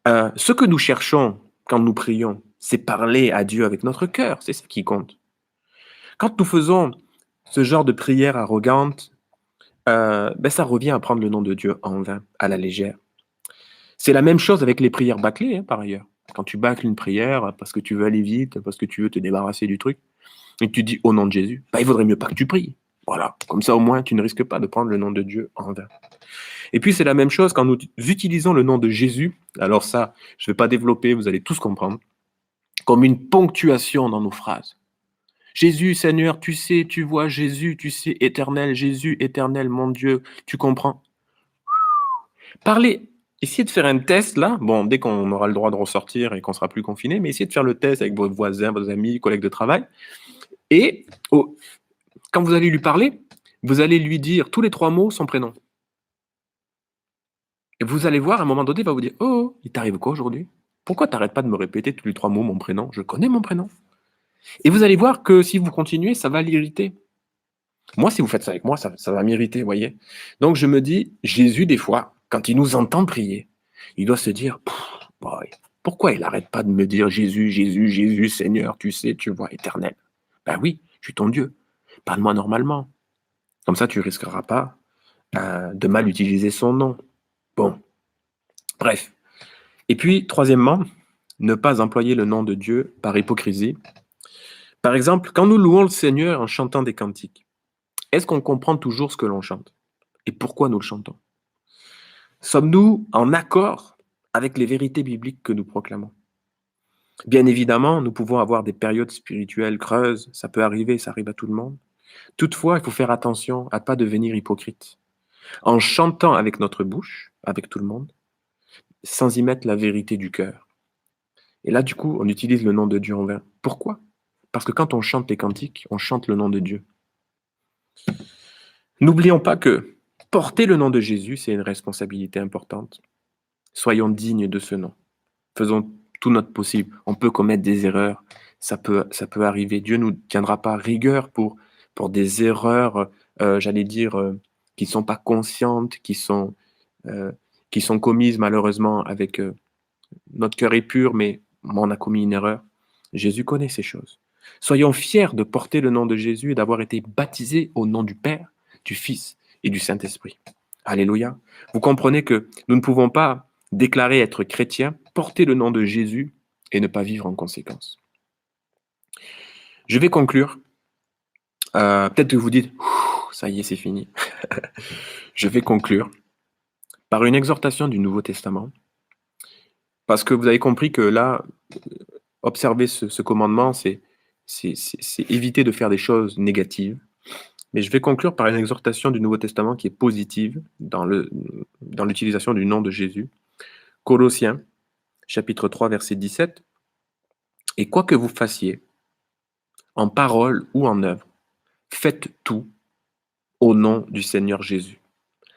Ce que nous cherchons quand nous prions, c'est parler à Dieu avec notre cœur, c'est ça qui compte. Quand nous faisons ce genre de prière arrogante, ça revient à prendre le nom de Dieu en vain, à la légère. C'est la même chose avec les prières bâclées, par ailleurs. Quand tu bâcles une prière parce que tu veux aller vite, parce que tu veux te débarrasser du truc, et que tu dis au nom de Jésus, il vaudrait mieux pas que tu pries. Voilà, comme ça au moins tu ne risques pas de prendre le nom de Dieu en vain. Et puis c'est la même chose quand nous utilisons le nom de Jésus, alors ça, je ne vais pas développer, vous allez tous comprendre, comme une ponctuation dans nos phrases. Jésus, Seigneur, tu sais, tu vois, Jésus, tu sais, éternel, Jésus, éternel, mon Dieu, tu comprends. Parlez, essayez de faire un test là, bon, dès qu'on aura le droit de ressortir et qu'on sera plus confiné, mais essayez de faire le test avec vos voisins, vos amis, collègues de travail, et quand vous allez lui parler, vous allez lui dire tous les 3 mots son prénom. Et vous allez voir, à un moment donné, il va vous dire « Oh, il t'arrive quoi aujourd'hui? Pourquoi t'arrêtes pas de me répéter tous les 3 mots mon prénom? Je connais mon prénom. » Et vous allez voir que si vous continuez, ça va l'irriter. Moi, si vous faites ça avec moi, ça va m'irriter, vous voyez. Donc je me dis, Jésus, des fois, quand il nous entend prier, il doit se dire « Boy, pourquoi il n'arrête pas de me dire Jésus, Jésus, Jésus, Seigneur, tu sais, tu vois, éternel. » Ben oui, je suis ton Dieu. Parle-moi normalement. Comme ça, tu ne risqueras pas de mal utiliser son nom. Bon, bref. Et puis, troisièmement, ne pas employer le nom de Dieu par hypocrisie. Par exemple, quand nous louons le Seigneur en chantant des cantiques, est-ce qu'on comprend toujours ce que l'on chante? Et pourquoi nous le chantons? Sommes-nous en accord avec les vérités bibliques que nous proclamons? Bien évidemment, nous pouvons avoir des périodes spirituelles creuses, ça peut arriver, ça arrive à tout le monde. Toutefois, il faut faire attention à ne pas devenir hypocrite. En chantant avec notre bouche, avec tout le monde, sans y mettre la vérité du cœur. Et là, du coup, on utilise le nom de Dieu en vain. Pourquoi? Parce que quand on chante les cantiques, on chante le nom de Dieu. N'oublions pas que porter le nom de Jésus, c'est une responsabilité importante. Soyons dignes de ce nom. Faisons tout notre possible. On peut commettre des erreurs. ça peut arriver. Dieu ne nous tiendra pas rigueur pour des erreurs, j'allais dire, qui ne sont pas conscientes, euh, qui sont commises malheureusement avec notre cœur est pur, mais on a commis une erreur. Jésus connaît ces choses. Soyons fiers de porter le nom de Jésus et d'avoir été baptisés au nom du Père, du Fils et du Saint-Esprit. Alléluia. Vous comprenez que nous ne pouvons pas déclarer être chrétiens, porter le nom de Jésus et ne pas vivre en conséquence. Je vais conclure. Peut-être que vous dites, ça y est, c'est fini. Je vais conclure par une exhortation du Nouveau Testament. Parce que vous avez compris que là, observer ce commandement, c'est éviter de faire des choses négatives. Mais je vais conclure par une exhortation du Nouveau Testament qui est positive dans l'utilisation du nom de Jésus. Colossiens, chapitre 3, verset 17. Et quoi que vous fassiez, en parole ou en œuvre, faites tout au nom du Seigneur Jésus,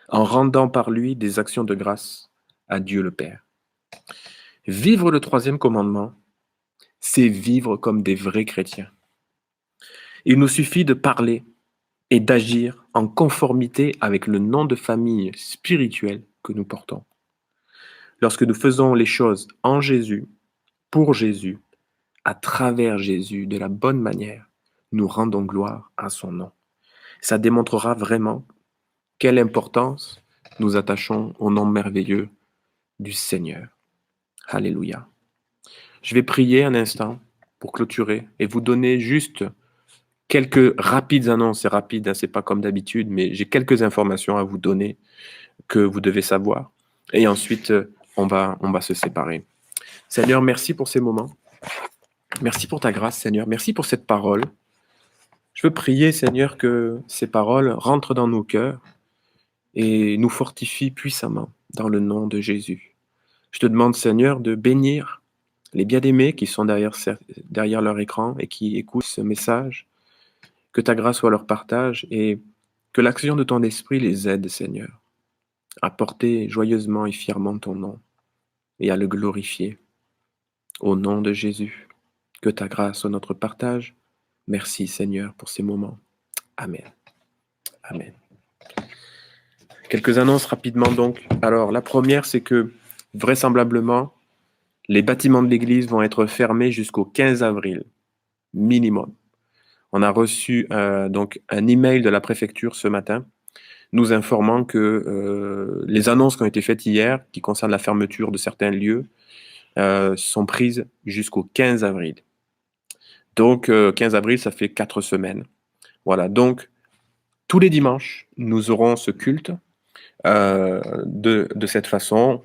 en rendant par lui des actions de grâce à Dieu le Père. Vivre le troisième commandement, c'est vivre comme des vrais chrétiens. Il nous suffit de parler et d'agir en conformité avec le nom de famille spirituel que nous portons. Lorsque nous faisons les choses en Jésus, pour Jésus, à travers Jésus, de la bonne manière, nous rendons gloire à son nom. Ça démontrera vraiment quelle importance nous attachons au nom merveilleux du Seigneur. Alléluia. Je vais prier un instant pour clôturer et vous donner juste quelques rapides annonces. C'est rapide, hein, c'est pas comme d'habitude, mais j'ai quelques informations à vous donner que vous devez savoir. Et ensuite, on va se séparer. Seigneur, merci pour ces moments. Merci pour ta grâce, Seigneur. Merci pour cette parole. Je veux prier, Seigneur, que ces paroles rentrent dans nos cœurs et nous fortifient puissamment dans le nom de Jésus. Je te demande, Seigneur, de bénir les bien-aimés qui sont derrière leur écran et qui écoutent ce message. Que ta grâce soit leur partage et que l'action de ton esprit les aide, Seigneur, à porter joyeusement et fièrement ton nom et à le glorifier. Au nom de Jésus, que ta grâce soit notre partage. Merci, Seigneur, pour ces moments. Amen. Amen. Quelques annonces rapidement donc. Alors, la première, c'est que vraisemblablement, les bâtiments de l'église vont être fermés jusqu'au 15 avril, minimum. On a reçu donc un email de la préfecture ce matin nous informant que les annonces qui ont été faites hier, qui concernent la fermeture de certains lieux, sont prises jusqu'au 15 avril. Donc, 15 avril, ça fait 4 semaines. Voilà, donc, tous les dimanches, nous aurons ce culte de cette façon.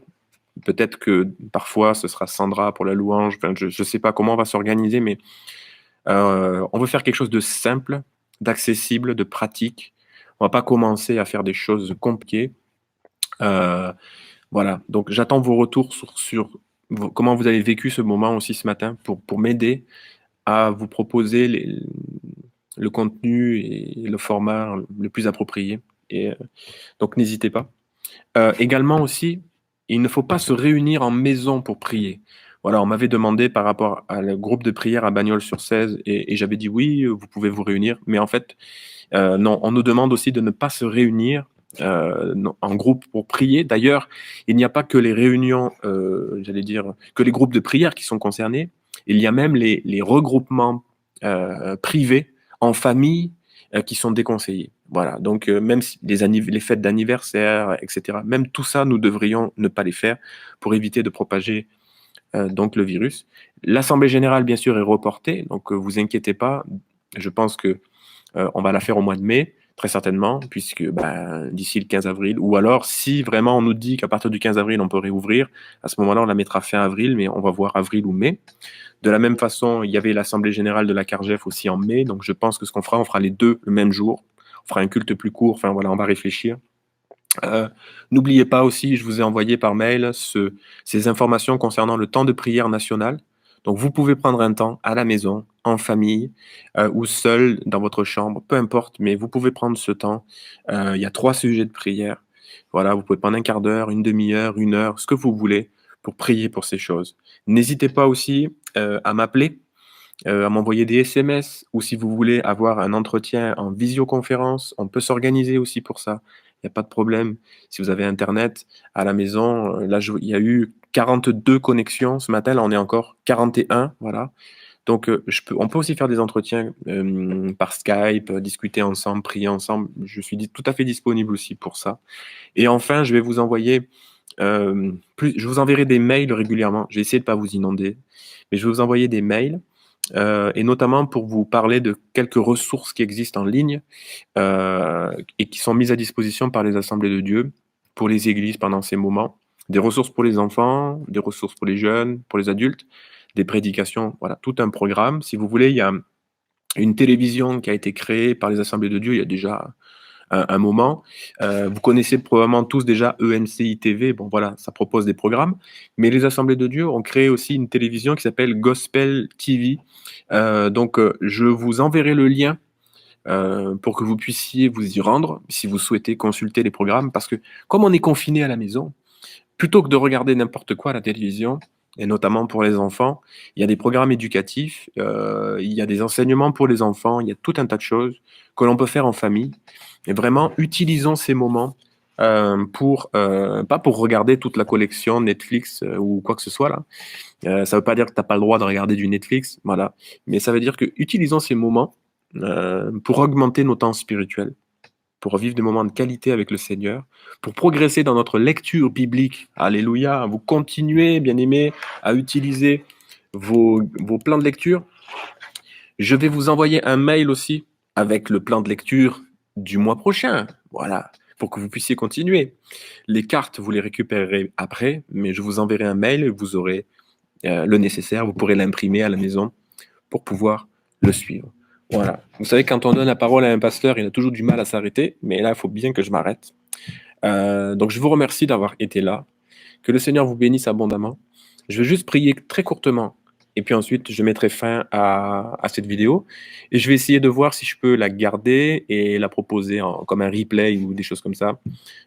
Peut-être que parfois, ce sera Sandra pour la louange. Enfin, je ne sais pas comment on va s'organiser, mais on veut faire quelque chose de simple, d'accessible, de pratique. On va pas commencer à faire des choses compliquées. Voilà, donc j'attends vos retours sur comment vous avez vécu ce moment aussi ce matin pour m'aider à vous proposer le contenu et le format le plus approprié. Et donc n'hésitez pas. Également aussi, il ne faut pas se réunir en maison pour prier. Voilà, on m'avait demandé par rapport à le groupe de prière à Bagnols-sur-Cèze et j'avais dit oui, vous pouvez vous réunir. Mais en fait, non, on nous demande aussi de ne pas se réunir en groupe pour prier. D'ailleurs, il n'y a pas que les réunions, j'allais dire, que les groupes de prière qui sont concernés. Il y a même les regroupements privés en famille qui sont déconseillés. Voilà, donc même si les fêtes d'anniversaire, etc., même tout ça, nous devrions ne pas les faire pour éviter de propager donc le virus. L'Assemblée générale, bien sûr, est reportée, donc vous inquiétez pas. Je pense que on va la faire au mois de mai, très certainement, puisque d'ici le 15 avril, ou alors si vraiment on nous dit qu'à partir du 15 avril, on peut réouvrir, à ce moment-là, on la mettra fin avril, mais on va voir avril ou mai. De la même façon, il y avait l'Assemblée générale de la CARGEF aussi en mai, donc je pense que ce qu'on fera, on fera les deux le même jour. On fera un culte plus court, enfin voilà, on va réfléchir. N'oubliez pas aussi, je vous ai envoyé par mail ces informations concernant le temps de prière national. Donc vous pouvez prendre un temps à la maison, en famille ou seul dans votre chambre, peu importe, mais vous pouvez prendre ce temps. Il y a 3 sujets de prière. Voilà, vous pouvez prendre un quart d'heure, une demi-heure, 1 heure, ce que vous voulez pour prier pour ces choses. N'hésitez pas aussi à m'appeler à m'envoyer des SMS ou si vous voulez avoir un entretien en visioconférence, on peut s'organiser aussi pour ça. Il y a pas de problème. Si vous avez internet à la maison, là je il y a eu 42 connexions ce matin, là on est encore 41, voilà. Donc on peut aussi faire des entretiens, par Skype, discuter ensemble, prier ensemble. Je suis di tout à fait disponible aussi pour ça et enfin, je vais vous envoyer, je vous enverrai des mails régulièrement. Je vais essayer de pas vous inonder, mais je vais vous envoyer des mails, et notamment pour vous parler de quelques ressources qui existent en ligne, et qui sont mises à disposition par les assemblées de Dieu, pour les églises pendant ces moments. Des ressources pour les enfants, des ressources pour les jeunes, pour les adultes, des prédications, voilà, tout un programme. Si vous voulez, il y a une télévision qui a été créée par les assemblées de Dieu il y a déjà un moment. Vous connaissez probablement tous déjà ENCI TV, bon voilà, ça propose des programmes, mais les Assemblées de Dieu ont créé aussi une télévision qui s'appelle Gospel TV. Donc je vous enverrai le lien pour que vous puissiez vous y rendre si vous souhaitez consulter les programmes, parce que comme on est confiné à la maison, plutôt que de regarder n'importe quoi à la télévision, et notamment pour les enfants, il y a des programmes éducatifs, il y a des enseignements pour les enfants, il y a tout un tas de choses que l'on peut faire en famille. Et vraiment, utilisons ces moments pas pour regarder toute la collection Netflix ou quoi que ce soit là. Ça ne veut pas dire que tu n'as pas le droit de regarder du Netflix, voilà. Mais ça veut dire que utilisons ces moments pour augmenter nos temps spirituels, pour vivre des moments de qualité avec le Seigneur, pour progresser dans notre lecture biblique. Alléluia. Vous continuez, bien aimés, à utiliser vos plans de lecture. Je vais vous envoyer un mail aussi avec le plan de lecture du mois prochain. Voilà, pour que vous puissiez continuer. Les cartes, vous les récupérerez après, mais je vous enverrai un mail et vous aurez le nécessaire. Vous pourrez l'imprimer à la maison pour pouvoir le suivre. Voilà. Vous savez, quand on donne la parole à un pasteur, il a toujours du mal à s'arrêter, mais là, il faut bien que je m'arrête. Donc, je vous remercie d'avoir été là. Que le Seigneur vous bénisse abondamment. Je vais juste prier très courtement. Et puis ensuite, je mettrai fin à cette vidéo. Et je vais essayer de voir si je peux la garder et la proposer comme un replay ou des choses comme ça.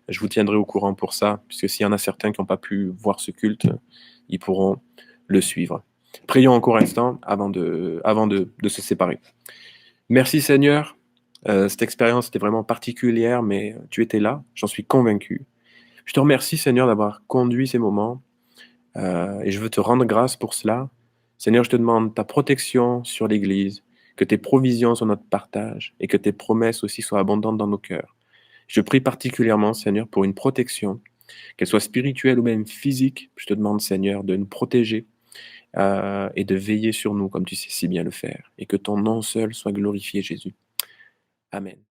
Je vous tiendrai au courant pour ça, puisque s'il y en a certains qui n'ont pas pu voir ce culte, ils pourront le suivre. Prions encore un instant avant de se séparer. Merci Seigneur. Cette expérience était vraiment particulière, mais tu étais là, j'en suis convaincu. Je te remercie Seigneur d'avoir conduit ces moments et je veux te rendre grâce pour cela. Seigneur, je te demande ta protection sur l'Église, que tes provisions soient notre partage et que tes promesses aussi soient abondantes dans nos cœurs. Je prie particulièrement, Seigneur, pour une protection, qu'elle soit spirituelle ou même physique. Je te demande, Seigneur, de nous protéger et de veiller sur nous comme tu sais si bien le faire, et que ton nom seul soit glorifié, Jésus. Amen.